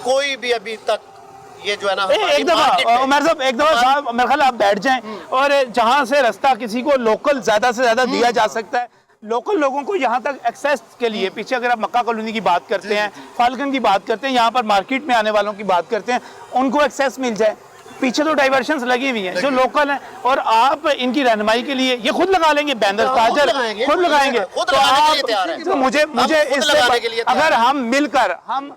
कोई भी अभी तक ये जो है ना, एक दफा उमर साहब, एक दफा साहब मेरे ख्याल आप बैठ जाएं, और जहां से रास्ता किसी को लोकल ज्यादा से ज्यादा दिया जा सकता है, लोकल लोगों को यहाँ तक एक्सेस के लिए, पीछे अगर आप मक्का कॉलोनी की बात करते हैं, फाल्कन की बात करते हैं, यहाँ पर मार्केट में आने वालों की बात करते हैं, उनको एक्सेस मिल जाए। पीछे तो डाइवर्शंस लगी हुई हैं जो लोकल हैं, और आप इनकी रहनुमाई के लिए ये खुद लगा लेंगे बैनर, ताजर खुद लगाएंगे। तो आप तो मुझे इससे अगर हम मिलकर, हम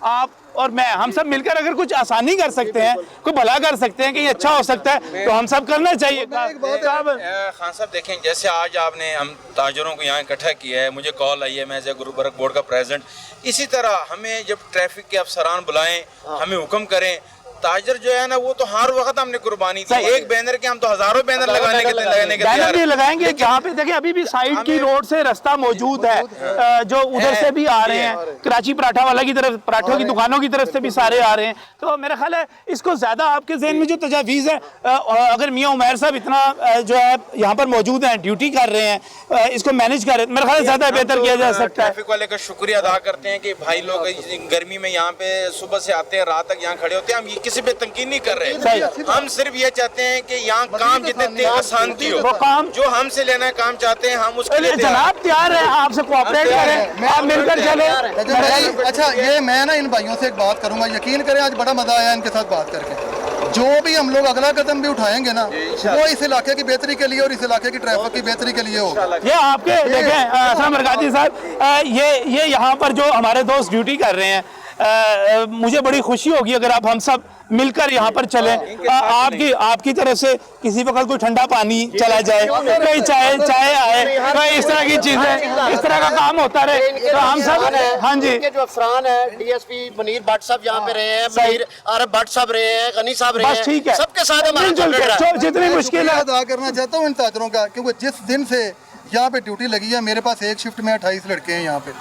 आप और मैं, हम सब मिलकर अगर कुछ आसानी कर सकते हैं, कोई भला कर सकते हैं, कहीं अच्छा हो सकता है, तो हम सब करना चाहिए। खान साहब देखें, जैसे आज आपने हम ताजरों को यहाँ इकट्ठा किया है, मुझे कॉल आई है, मैं एज ए गुरुबरक बोर्ड का प्रेसिडेंट, इसी तरह हमें जब ट्रैफिक के अफसरान बुलाएं, हमें हुक्म करें, ताजर जो है ना वो तो हर वक्त हमने कुर्बानी दी। एक बैनर के हम तो हजारों बैनर लगाने के बैनर भी लगाएंगे। जहाँ पे देखिए अभी भी साइड की रोड से रास्ता मौजूद है, जो उधर से भी आ रहे हैं, कराची पराठा वाला की तरफ, पराठों की दुकानों की तरफ से भी सारे आ रहे हैं। तो मेरा ख्याल है इसको ज्यादा आपके ज़हन में जो तजावीज़ है, अगर मियाँ उमैर साहब इतना जो है यहाँ पर मौजूद हैं, ड्यूटी कर रहे हैं, इसको मैनेज कर रहे हैं, मेरा ख्याल ज्यादा बेहतर किया जा सकता है। ट्रैफिक वाले का शुक्रिया अदा करते हैं कि भाई लोग गर्मी में यहाँ पे सुबह से आते हैं, रात तक यहाँ खड़े होते हैं। हम किसी पे तनकीद नहीं कर रहे, हम सिर्फ ये चाहते हैं कि यहाँ काम जितने आसान की हो, काम जो हमसे लेना है काम चाहते हैं, हम उसके लिए जनाब तैयार है, आपसे कोऑपरेट करें, आप मिलकर चले। अच्छा, ये मैं ना इन भाइयों से एक बात करूंगा, यकीन करें आज बड़ा मजा आया इनके साथ बात करके। जो भी हम लोग अगला कदम भी उठाएंगे ना, वो इस इलाके की बेहतरी के लिए और इस इलाके की ट्रैफिक की बेहतरी के लिए होगा। ये आपके देखें असलम बरकाती साहब, ये यहाँ पर जो हमारे दोस्त ड्यूटी कर रहे हैं, मुझे बड़ी खुशी होगी अगर आप हम सब मिलकर यहाँ पर चले। आपकी तरफ से किसी वक्त कोई ठंडा पानी चला जाए, कोई चाय आए, कोई इस तरह की चीजें, इस तरह का काम होता रहे, तो हम सब। हाँ जी, जो अफसरान है, डीएसपी मुनीर भट्ट साहब यहाँ पे रहे हैं, मुनीर आरफ भट्ट साहब रहे हैं, गनी साहब रहे हैं, ठीक है, सबके साथ हमारा जितनी मुश्किल अदा करना चाहता हूँ इन ताजरों का, क्योंकि जिस दिन से यहाँ पे ड्यूटी लगी है, मेरे पास एक शिफ्ट में 28 लड़के हैं यहाँ पे।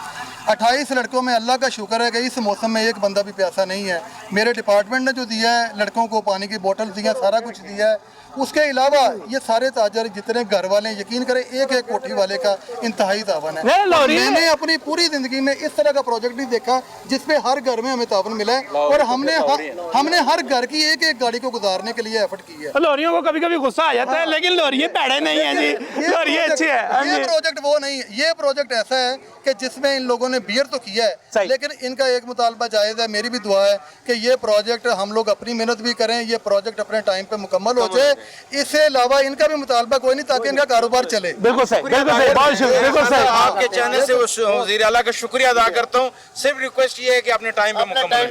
28 लड़कों में अल्लाह का शुक्र है कि इस मौसम में एक बंदा भी प्यासा नहीं है। मेरे डिपार्टमेंट ने जो दिया है, लड़कों को पानी की बोतल दिया, सारा कुछ दिया है। उसके अलावा ये सारे ताजर जितने घर वाले, यकीन करें एक एक कोठी वाले का इंतहाई तावन है। मैंने अपनी पूरी जिंदगी में इस तरह का प्रोजेक्ट नहीं देखा जिसपे हर घर में हमें तावन मिला है, और हमने हर घर की एक एक गाड़ी को गुजारने के लिए एफर्ट की है। लोरियों को कभी कभी गुस्सा आ जाता है, लेकिन लोरिये पैड़े नहीं है जी, लोरिये अच्छे हैं। ये प्रोजेक्ट वो नहीं, ये प्रोजेक्ट ऐसा है कि जिसमें इन लोगों ने बियर तो किया है, लेकिन इनका एक मुतालबा जायज़ है, मेरी भी दुआ है कि ये प्रोजेक्ट हम लोग अपनी मेहनत भी करें, ये प्रोजेक्ट अपने टाइम पे मुकम्मल हो जाए। इससे अलावा इनका भी मुतालबा कोई नहीं, ताकि इनका कारोबार चले। बिल्कुल सही, बिल्कुल सही, बहुत शुक्रिया, बिल्कुल सही। आपके चैनल से वज़ीर आला का शुक्रिया अदा करता हूँ। सिर्फ रिक्वेस्ट ये है कि अपने टाइम पे मुकम्मल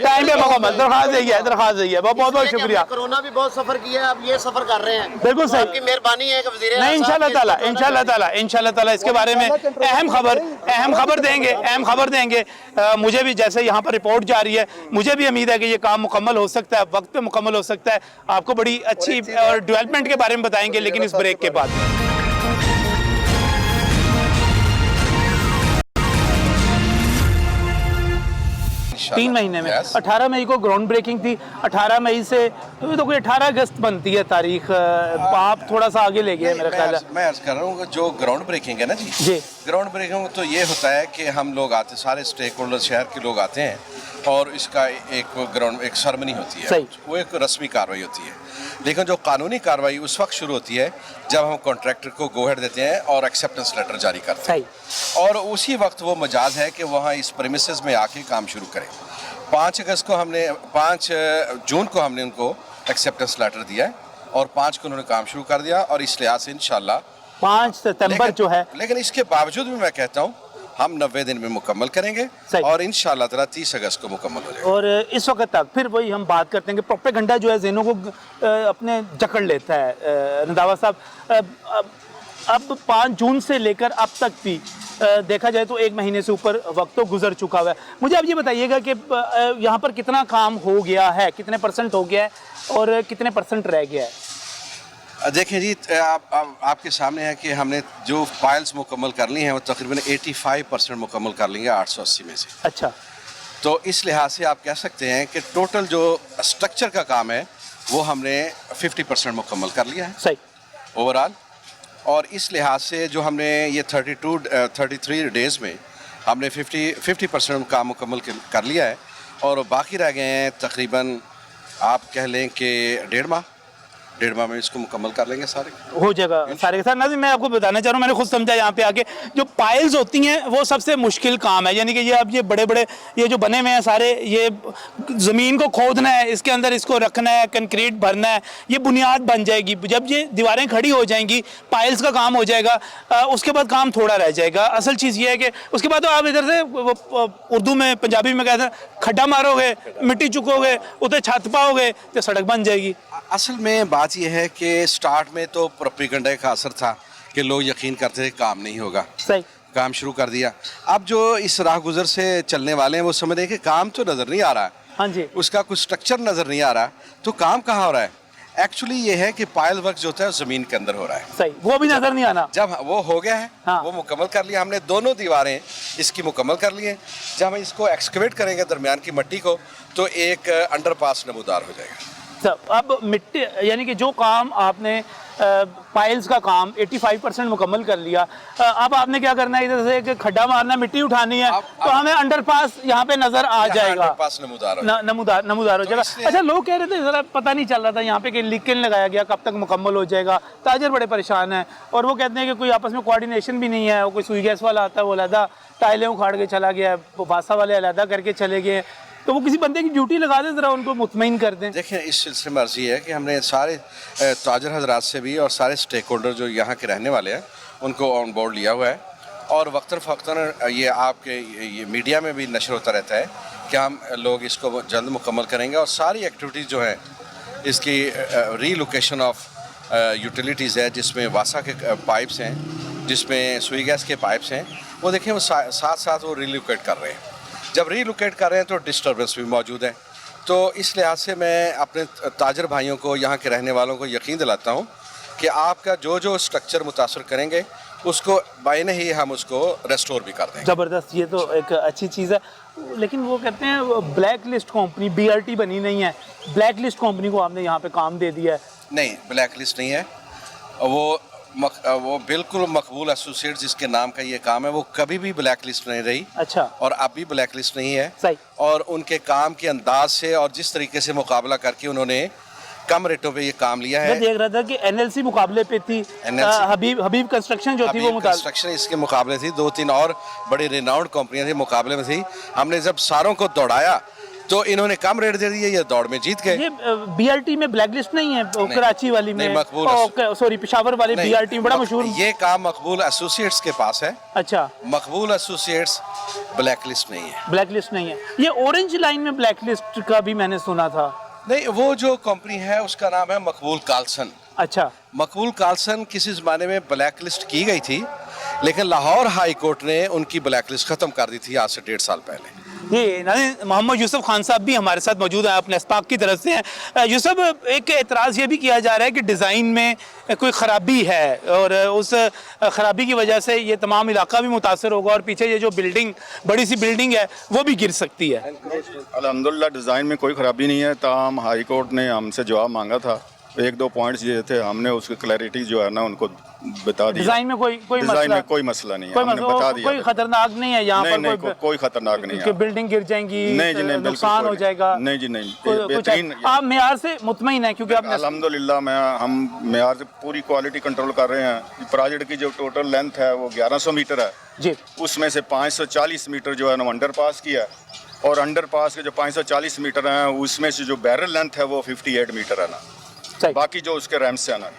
दरखास्त है, बहुत बहुत शुक्रिया। कोरोना भी बहुत सफर किया है, अब ये सफर कर रहे हैं, बिल्कुल सही, आपकी मेहरबानी है कि वज़ीर नहीं, इंशाल्लाह ताला इसके बारे में अहम खबर देंगे। मुझे भी जैसे यहाँ पर रिपोर्ट जा रही है, मुझे भी उम्मीद है कि ये काम मुकम्मल हो सकता है, वक्त पे मुकम्मल हो सकता है। आपको बड़ी अच्छी और डेवलपमेंट के बारे में बताएंगे, लेकिन इस ब्रेक के बाद। 3 महीने में 18 मई को ग्राउंड ब्रेकिंग थी, 18 मई से तो ये तो कोई 18 अगस्त बनती है तारीख। आप थोड़ा सा आगे ले गए मेरा ख्याल है। मैं अर्ज कर रहा हूँ जो ग्राउंड ब्रेकिंग है ना जी, ग्राउंड ब्रेकिंग तो ये होता है कि हम लोग आते, सारे स्टेक होल्डर शहर के लोग आते हैं, और इसका एक सेरेमनी होती है, वो एक रस्मी कार्रवाई होती है। लेकिन जो कानूनी कार्रवाई उस वक्त शुरू होती है जब हम कॉन्ट्रैक्टर को गो हेड देते हैं और एक्सेप्टेंस लेटर जारी करते हैं, और उसी वक्त वो मजाज है कि वहाँ इस प्रेमिसेस में आके काम शुरू करें। 5 जून को हमने उनको एक्सेप्टेंस लेटर दिया है, और 5 को उन्होंने काम शुरू कर दिया, और इस लिहाज से इंशाल्लाह 5 सितंबर जो है। लेकिन इसके बावजूद भी मैं कहता हूँ हम 90 दिन में मुकम्मल करेंगे और इंशाल्लाह ताला 30 अगस्त को मुकम्मल हो जाएगा। और इस वक्त तक फिर वही हम बात करते हैं कि प्रोपेगेंडा जो है ज़हनों को अपने जकड़ लेता है। रंधावा साहब, अब 5 जून से लेकर अब तक भी देखा जाए तो 1 महीने से ऊपर वक्त तो गुजर चुका हुआ है। मुझे अब ये बताइएगा कि यहाँ पर कितना काम हो गया है, कितने % हो गया है और कितने % रह गया है? देखें जी, आपके सामने है कि हमने जो फाइल्स मुकम्मल कर ली हैं वो तकरीबन 85% मुकम्मल कर लेंगे 880 में से। अच्छा, तो इस लिहाज से आप कह सकते हैं कि टोटल जो स्ट्रक्चर का काम है वो हमने 50% मुकम्मल कर लिया है सही ओवरऑल। और इस लिहाज से जो हमने ये 33 डेज़ में हमने 50% काम मुकम्मल कर लिया है और बाकी रह गए हैं तकरीबन आप कह लें कि 1.5 माह में इसको मुकम्मल कर लेंगे सारे, हो जाएगा सारे के साथ। नाज़रीन, मैं आपको बताना चाह रहा हूँ, मैंने खुद समझा यहाँ पे आके, जो पाइल्स होती हैं वो सबसे मुश्किल काम है। यानी कि ये अब ये बड़े बड़े ये जो बने हुए हैं सारे, ये ज़मीन को खोदना है, इसके अंदर इसको रखना है, कंक्रीट भरना है, ये बुनियाद बन जाएगी। जब ये दीवारें खड़ी हो जाएंगी, पाइल्स का काम हो जाएगा, उसके बाद काम थोड़ा रह जाएगा। असल चीज़ ये है कि उसके बाद तो आप इधर से उर्दू में पंजाबी में कहते हैं खड्डा मारोगे, मिट्टी चुकोगे, उधर छत पाओगे तो सड़क बन जाएगी। असल में बात यह है कि स्टार्ट में तो प्रोपेगेंडा का असर था कि लोग यकीन करते थे काम नहीं होगा, सही काम शुरू कर दिया। अब जो इस राह गुजर से चलने वाले हैं वो समझ रहे हैं कि काम तो नज़र नहीं आ रहा है, हाँ जी, उसका कुछ स्ट्रक्चर नज़र नहीं आ रहा, तो काम कहाँ हो रहा है? एक्चुअली ये है कि पायल वर्क जो होता है ज़मीन के अंदर हो रहा है, सही, वो भी नज़र नहीं आना। जब वो हो गया है, हाँ। वो मुकम्मल कर लिया हमने, दोनों दीवारें इसकी मुकम्मल कर ली हैं। जब हम इसको एक्सकवेट करेंगे दरमियान की मिट्टी को तो एक अंडरपास नमूदार हो जाएगा। अब मिट्टी यानी कि जो काम आपने पाइल्स का काम 85% मुकम्मल कर लिया, अब आपने क्या करना है, इधर से एक खड्डा मारना, मिट्टी उठानी है, तो हमें अंडरपास यहाँ पे नजर आ जाएगा, अंडरपास नमूदार हो जाएगा। अच्छा, लोग कह रहे थे जरा पता नहीं चल रहा था यहाँ पे कि लिकन लगाया गया, कब तक मुकम्मल हो जाएगा। ताजर बड़े परेशान हैं और वो कहते हैं कि कोई आपस में कोऑर्डिनेशन भी नहीं है। वो कोई सुई गैस वाला आता है, वो अलहदा टाइलें उखाड़ के चला गया, बासा वाले अलहदा करके चले गए, तो वो किसी बंदे की ड्यूटी लगा दें, ज़रा उनको मुतमईन कर दें। देखिए, इस सिलसिले में अर्जी है कि हमने सारे ताजर हजरात से भी और सारे स्टेक होल्डर जो यहाँ के रहने वाले हैं उनको ऑन बोर्ड लिया हुआ है और वक्तन फ़क्तन ये आपके ये मीडिया में भी नशर होता रहता है कि हम लोग इसको जल्द मुकम्मल करेंगे और सारी एक्टिविटीज़ जो हैं इसकी रीलोकेशन ऑफ यूटिलिटीज़ है, जिसमें वासा के पाइप्स हैं, जिसमें सुई गैस के पाइप्स हैं, वो देखें वो साथ साथ वो रीलोकेट कर रहे हैं। जब रीलोकेट कर रहे हैं तो डिस्टर्बेंस भी मौजूद है। तो इस लिहाज से मैं अपने ताजर भाइयों को, यहाँ के रहने वालों को यकीन दिलाता हूँ कि आपका जो जो स्ट्रक्चर मुतासर करेंगे उसको बायने ही हम उसको रेस्टोर भी कर देंगे। ज़बरदस्त, ये तो एक अच्छी चीज़ है। लेकिन वो कहते हैं ब्लैक लिस्ट कंपनी BRT बनी नहीं है, ब्लैक लिस्ट कंपनी को आपने यहाँ पे काम दे दिया है। नहीं, ब्लैक लिस्ट नहीं है, वो बिल्कुल मकबूल एसोसिएट्स जिसके नाम का ये काम है वो कभी भी ब्लैक लिस्ट नहीं रही। अच्छा। और अब भी ब्लैक लिस्ट नहीं है। सही। और उनके काम के अंदाज से और जिस तरीके से मुकाबला करके उन्होंने कम रेटों पे ये काम लिया है। मैं देख रहा था कि NLC मुकाबले पे थी, हबीब कंस्ट्रक्शन जो थी वो कंस्ट्रक्शन इसके मुकाबले थी, 2-3 और बड़ी रिनाउंड कंपनियां थी मुकाबले में थी। हमने जब सारों को दौड़ाया तो इन्होंने कम रेट दे दिए, ये दौड़ में जीत गए। ये BRT में ब्लैक लिस्ट नहीं है, कराची वाली में, सॉरी पेशावर वाली BRT में बड़ा मशहूर। ये काम मकबूल एसोसिएट्स के पास है। अच्छा, मकबूल एसोसिएट्स ब्लैक लिस्ट नहीं है। ब्लैक लिस्ट नहीं है। ये ऑरेंज लाइन में ब्लैक लिस्ट का भी मैंने सुना था। नहीं, वो जो कंपनी है उसका नाम है मकबूल कार्लसन। अच्छा। मकबूल कार्लसन किसी ज़माने में ब्लैक लिस्ट की गई थी, लेकिन लाहौर हाई कोर्ट ने उनकी ब्लैक लिस्ट ख़त्म कर दी थी आज से 1.5 साल पहले। ये मोहम्मद यूसुफ खान साहब भी हमारे साथ मौजूद हैं, अपने अस्पाक की तरफ से हैं। यूसुफ, एक एतराज़ ये भी किया जा रहा है कि डिज़ाइन में कोई ख़राबी है और उस ख़राबी की वजह से ये तमाम इलाका भी मुतासर होगा और पीछे ये जो बिल्डिंग, बड़ी सी बिल्डिंग है, वो भी गिर सकती है। अल्हम्दुलिल्लाह डिज़ाइन में कोई ख़राबी नहीं है, ताहम हाई कोर्ट ने हमसे जवाब मांगा था, 1-2 पॉइंट्स ये थे, हमने उसकी क्लैरिटी जो है ना उनको बता दिया। डिज़ाइन में कोई मसला नहीं है, हमने बता दिया। कोई खतरनाक नहीं है यहाँ पर, कोई खतरनाक नहीं है, बिल्डिंग गिर जाएंगी, नहीं जी, नहीं, नुकसान हो जाएगा। नहीं जी, नहीं, बेहतरीन। आप मेयार से मुतमईन हैं क्योंकि आपने अल्हम्दुलिल्लाह हम मेयार से पूरी क्वालिटी कंट्रोल कर रहे हैं। प्रोजेक्ट की जो टोटल लेंथ है वो 1100 मीटर है जी, उसमें से 540 मीटर जो है ना अंडरपास की है और अंडरपास के जो 540 मीटर हैं उसमें से जो बैरल लेंथ है वो 58 मीटर है ना, बाकी जो उसके रैम्स से है ना।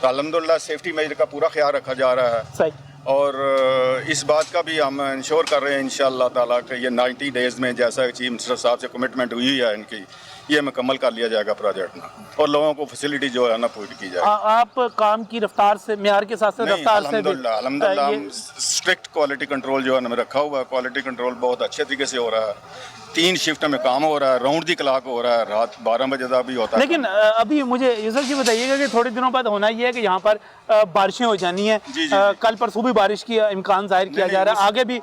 तो अल्हम्दुलिल्लाह सेफ्टी मेजर का पूरा ख्याल रखा जा रहा है। सही। और इस बात का भी हम इंश्योर कर रहे हैं इंशाअल्लाह ताला कि ये 90 डेज़ में जैसा चीफ मिनिस्टर साहब से कमिटमेंट हुई है इनकी, ये मुकम्मल कर लिया जाएगा प्रोजेक्ट ना, और लोगों को फैसिलिटी जो है ना पूरी की जाए। आप काम की रफ्तार से, म्यार के साथ साथ रफ्तार से अल्हम्दुलिल्लाह हम स्ट्रिक्ट क्वालिटी कंट्रोल जो है ना रखा हुआ है। क्वालिटी कंट्रोल बहुत अच्छे तरीके से हो रहा है। 3 शिफ्ट में काम हो रहा है, राउंड दी क्लॉक हो रहा है, रात 12 बजे तक भी होता है। लेकिन अभी मुझे यूसुफ जी बताइएगा कि थोड़े दिनों बाद होना ये है कि यहाँ पर बारिशें हो जानी है। कल परसों भी बारिश की इम्कान जाहिर किया जा रहा है। आगे भी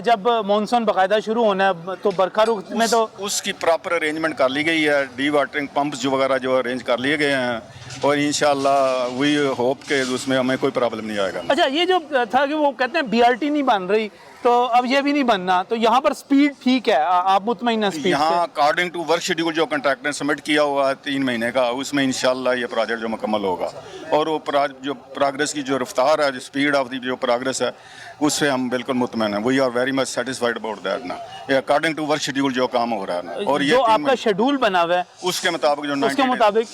जब मानसून बाकायदा शुरू होना है तो बरखा रुख में तो उसकी प्रॉपर अरेंजमेंट कर ली गई है। डी वाटरिंग पंप्स जो वगैरह जो अरेंज कर लिए गए हैं, और इंशाल्लाह वी होप के उसमें हमें कोई प्रॉब्लम नहीं आएगा। अच्छा, ये जो था कि वो कहते हैं BRT नहीं बन रही, तो अब ये भी नहीं बनना, तो यहाँ पर स्पीड ठीक है, आप मुतमईन हैं स्पीड यहाँ अकॉर्डिंग टू वर्क शेड्यूल जो कॉन्ट्रैक्टर ने सबमिट किया हुआ है 3 महीने का, उसमें इंशाल्लाह ये प्रोजेक्ट जो मुकम्मल होगा। और वो जो प्रोग्रेस की जो रफ्तार है, जो स्पीड ऑफ दी जो प्रोग्रेस है, उससे हम बिल्कुल मुतमईन हैं। We are very much satisfied about that ना। ये अकॉर्डिंग टू वर्क शेड्यूल जो काम हो रहा है ना, और ये जो आपका शेड्यूल बना हुआ है उसके मुताबिक जो उसके मुताबिक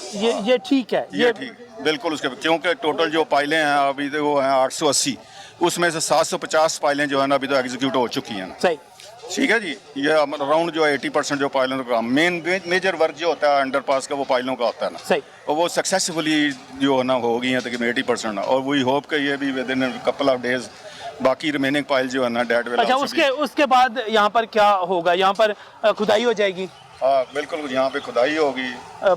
ये ठीक है, ये ठीक बिल्कुल उसके, क्योंकि टोटल जो पाइलें हैं अभी तो वो हैं 880, उसमें से 750 पाइलें जो है ना अभी तो एग्जीक्यूट हो चुकी हैं ना। सही, ठीक है जी। ये राउंड जो है 80% जो पाइलों का काम, मेजर वर्क जो होता है अंडरपास का वो पाइलों का होता है ना। सही, और वो सक्सेसफुली जो है ना हो गई हैं तकरीबन 80%, और वी होप कि ये भी with in couple of days बाकी रिमेनिंग पाइल जो है ना डेट विल। अच्छा, उसके बाद यहाँ पर क्या होगा? यहाँ पर खुदाई हो जाएगी? हाँ बिल्कुल, यहाँ पे खुदाई होगी,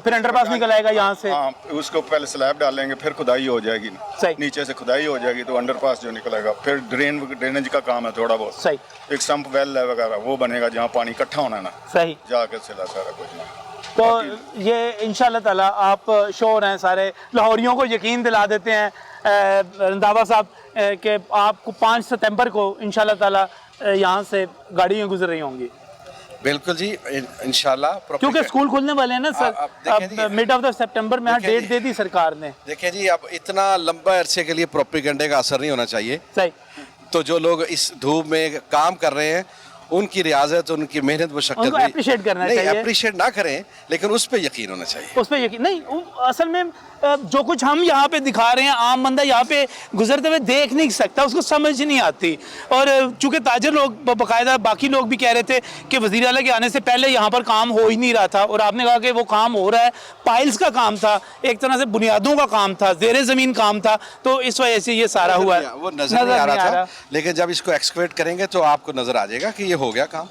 फिर अंडरपास निकल आएगा यहाँ से। हाँ, उसको पहले स्लैब डालेंगे, फिर खुदाई हो जाएगी। सही, नीचे से खुदाई हो जाएगी तो अंडरपास जो निकलेगा, फिर ड्रेनेज का काम है थोड़ा बहुत। सही, एक सम्प वेल है वगैरह वो बनेगा जहाँ पानी इकट्ठा होना है ना। सही, जाकर सिला सारा कुछ ना। तो ये इंशाल्लाह ताला आप श्योर हैं, सारे लाहौरियों को यकीन दिला देते हैं रंधावा साहब कि आपको 5 सितंबर को इंशाल्लाह ताला यहाँ से गाड़ियाँ गुजर रही होंगी। बिल्कुल जी, इंशाल्लाह, क्योंकि स्कूल खुलने वाले हैं ना सर, अब मिड ऑफ द सितंबर में डेट दे दी सरकार ने। देखिए जी, अब इतना लंबा अरसे के लिए प्रोपेगेंडे का असर नहीं होना चाहिए। सही, तो जो लोग इस धूप में काम कर रहे हैं उनकी रियाजत, उनकी मेहनत, मुशक्कत अप्रिशिएट करना चाहिए। नहीं, अप्रिशिएट ना करें, लेकिन उस पर यकीन होना चाहिए। उस पर यकीन नहीं, असल में जो कुछ हम यहाँ पे दिखा रहे हैं आम बंदा यहाँ पे गुजरते हुए देख नहीं सकता, उसको समझ नहीं आती। और चूंकि ताजर लोग बाकायदा बाकी लोग भी कह रहे थे कि वज़ीर आला के आने से पहले यहाँ पर काम हो ही नहीं रहा था, और आपने कहा कि वो काम हो रहा है। पाइल्स का काम था, एक तरह से बुनियादों का काम था, ज़ेरे ज़मीन काम था, तो इस वजह से ये सारा हुआ है। वो नजर नहीं आ रहा था, लेकिन जब इसको एक्सकवेट करेंगे तो आपको नजर आ जाएगा कि ये हो गया काम।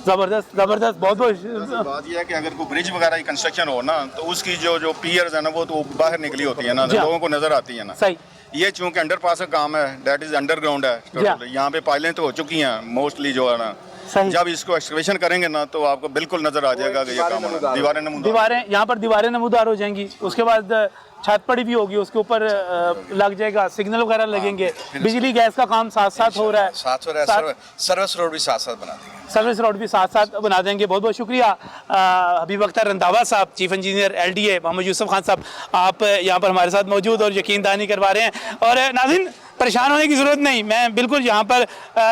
जबरदस्त, जबरदस्त, बहुत बात यह है कि अगर कोई ब्रिज वगैरह की कंस्ट्रक्शन हो ना, तो उसकी जो पियर्स है ना वो तो बाहर निकली होती है ना, लोगों को नजर आती है ना। सही, ये चूंकि अंडरपास का काम है, दैट इज अंडरग्राउंड है, यहाँ पे पाइलें तो हो चुकी हैं मोस्टली जो है ना। जब इसको एक्सकवेशन करेंगे ना तो आपको बिल्कुल नजर आ जाएगा कि ये काम दीवारें यहाँ पर दीवारें नमूदार हो जाएंगी। उसके बाद छत पड़ी भी होगी, उसके ऊपर लग जाएगा, सिग्नल वगैरह लगेंगे, बिजली गैस का काम साथ साथ हो रहा है, सर्विस रोड भी साथ साथ बना देंगे, सर्विस रोड भी साथ साथ बना देंगे। बहुत बहुत शुक्रिया हबीब Akhtar Randhawa sahab, chief engineer LDA, Mohammad Yusuf Khan sahab, आप यहाँ पर हमारे साथ मौजूद और यकीन दहानी करवा रहे हैं। और नाज़रीन, परेशान होने की ज़रूरत नहीं, मैं बिल्कुल यहाँ पर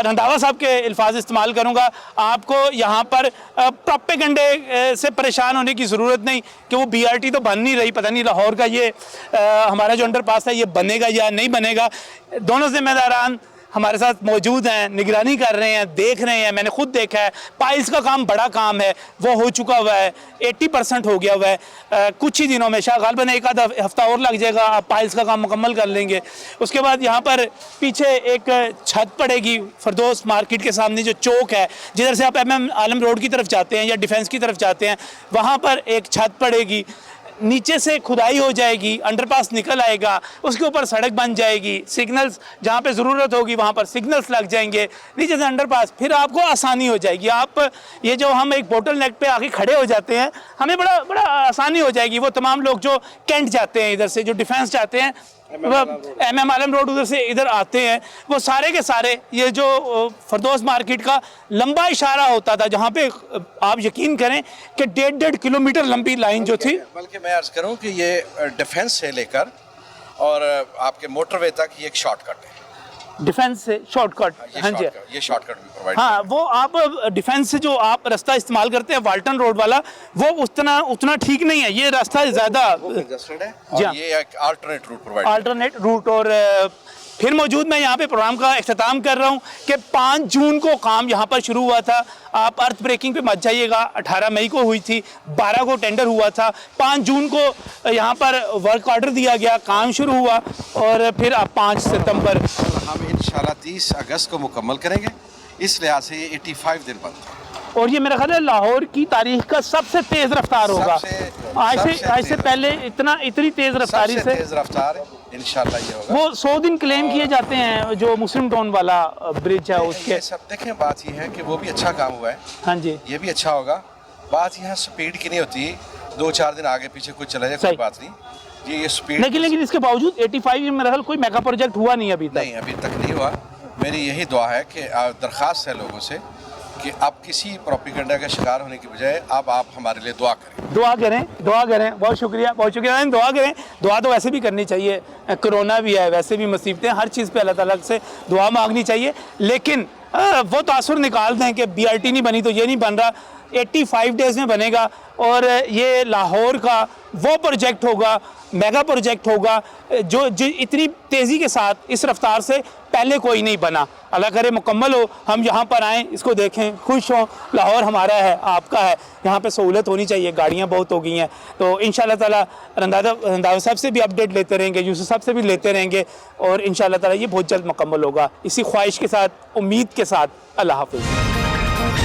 रंधावा साहब के अल्फाज इस्तेमाल करूँगा। आपको यहाँ पर प्रोपेगेंडे से परेशान होने की ज़रूरत नहीं कि वो BRT तो बन नहीं रही, पता नहीं लाहौर का ये हमारा जो अंडरपास है ये बनेगा या नहीं बनेगा। दोनों जिम्मेदारान हमारे साथ मौजूद हैं, निगरानी कर रहे हैं, देख रहे हैं। मैंने खुद देखा है, पाइल्स का काम बड़ा काम है, वो हो चुका हुआ है, 80% हो गया हुआ है। कुछ ही दिनों में, शायद गालबन एक आधा हफ्ता और लग जाएगा, आप पाइल्स का काम मुकम्मल कर लेंगे। उसके बाद यहाँ पर पीछे एक छत पड़ेगी, फरदौस मार्केट के सामने जो चौक है, जिधर से आप MM आलम रोड की तरफ जाते हैं या डिफेंस की तरफ जाते हैं, वहाँ पर एक छत पड़ेगी। नीचे से खुदाई हो जाएगी, अंडरपास निकल आएगा, उसके ऊपर सड़क बन जाएगी, सिग्नल्स जहाँ पे ज़रूरत होगी वहाँ पर सिग्नल्स लग जाएंगे, नीचे से अंडरपास, फिर आपको आसानी हो जाएगी। आप ये जो हम एक बोटल नेक पे आके खड़े हो जाते हैं, हमें बड़ा आसानी हो जाएगी। वो तमाम लोग जो कैंट जाते हैं, इधर से जो डिफेंस जाते हैं, MM आलम रोड उधर से इधर आते हैं, वो सारे के सारे ये जो फरदौस मार्केट का लंबा इशारा होता था, जहाँ पे आप यकीन करें कि 1.5 किलोमीटर लंबी लाइन जो थी। बल्कि मैं अर्ज करूँ कि ये डिफेंस से लेकर और आपके मोटरवे तक ये एक शॉर्टकट है, डिफेंस से शॉर्टकट। हाँ जी, ये शॉर्टकट भी प्रोवाइड। हाँ, वो आप डिफेंस से जो आप रास्ता इस्तेमाल करते हैं वाल्टन रोड वाला, वो उतना ठीक नहीं है। ये रास्ता ज़्यादा कंजस्टेड है और ये एक alternate root provide, alternate root. और फिर मौजूद मैं यहाँ पे प्रोग्राम का इख्तिताम कर रहा हूँ कि 5 जून को काम यहाँ पर शुरू हुआ था। आप अर्थ ब्रेकिंग पे मत जाइएगा, 18 मई को हुई थी, 12 को टेंडर हुआ था, 5 जून को यहाँ पर वर्क ऑर्डर दिया गया, काम शुरू हुआ और फिर अब 5 सितंबर हम इंशाल्लाह 30 अगस्त को मुकम्मल करेंगे। इस लिहाज से ये 85 दिन बनता है और ये मेरा ख्याल है लाहौर की तारीख का सबसे तेज रफ्तार होगा। आज से पहले इतनी तेज रफ्तारी से तेज रफ्तार इंशाल्लाह ये होगा। वो 100 दिन क्लेम किए जाते हैं जो मुस्लिम टाउन वाला ब्रिज है उसके। सब देखें, बात ये है कि वो भी अच्छा काम हुआ है। हाँ जी, ये भी अच्छा होगा। बात यहाँ स्पीड की नहीं होती, 2-4 दिन आगे पीछे कुछ चला जाए कोई बात नहीं, ये स्पीड। लेकिन इसके बावजूद 85 मेरा ख्याल कोई मेगा प्रोजेक्ट हुआ नहीं अभी तक। नहीं, अभी तक नहीं हुआ। मेरी यही दुआ है कि दरख्वास्त है लोगों से कि आप किसी प्रोपेगेंडा का शिकार होने की बजाय अब आप हमारे लिए दुआ करें। दुआ करें। बहुत शुक्रिया। दुआ करें। दुआ तो वैसे भी करनी चाहिए, कोरोना भी है, वैसे भी मुसीबतें, हर चीज़ पे अल्लाह ताला से दुआ मांगनी चाहिए। लेकिन वो तासुर निकाल दें कि BRT नहीं बनी तो ये नहीं बन रहा, 85 डेज़ में बनेगा और ये लाहौर का वो प्रोजेक्ट होगा, मेगा प्रोजेक्ट होगा जो इतनी तेज़ी के साथ इस रफ्तार से पहले कोई नहीं बना। अल्लाह करे मुकम्मल हो, हम यहाँ पर आएँ, इसको देखें, खुश हों। लाहौर हमारा है, आपका है, यहाँ पे सहूलत होनी चाहिए, गाड़ियाँ बहुत हो गई हैं। तो इंशाल्लाह ताला रंधावा साहब से भी अपडेट लेते रहेंगे, यूसुफ साहब से भी लेते रहेंगे और इंशाल्लाह ताला ये बहुत जल्द मुकम्मल होगा। इसी ख्वाहिश के साथ, उम्मीद के साथ, अल्लाह हाफ़िज़।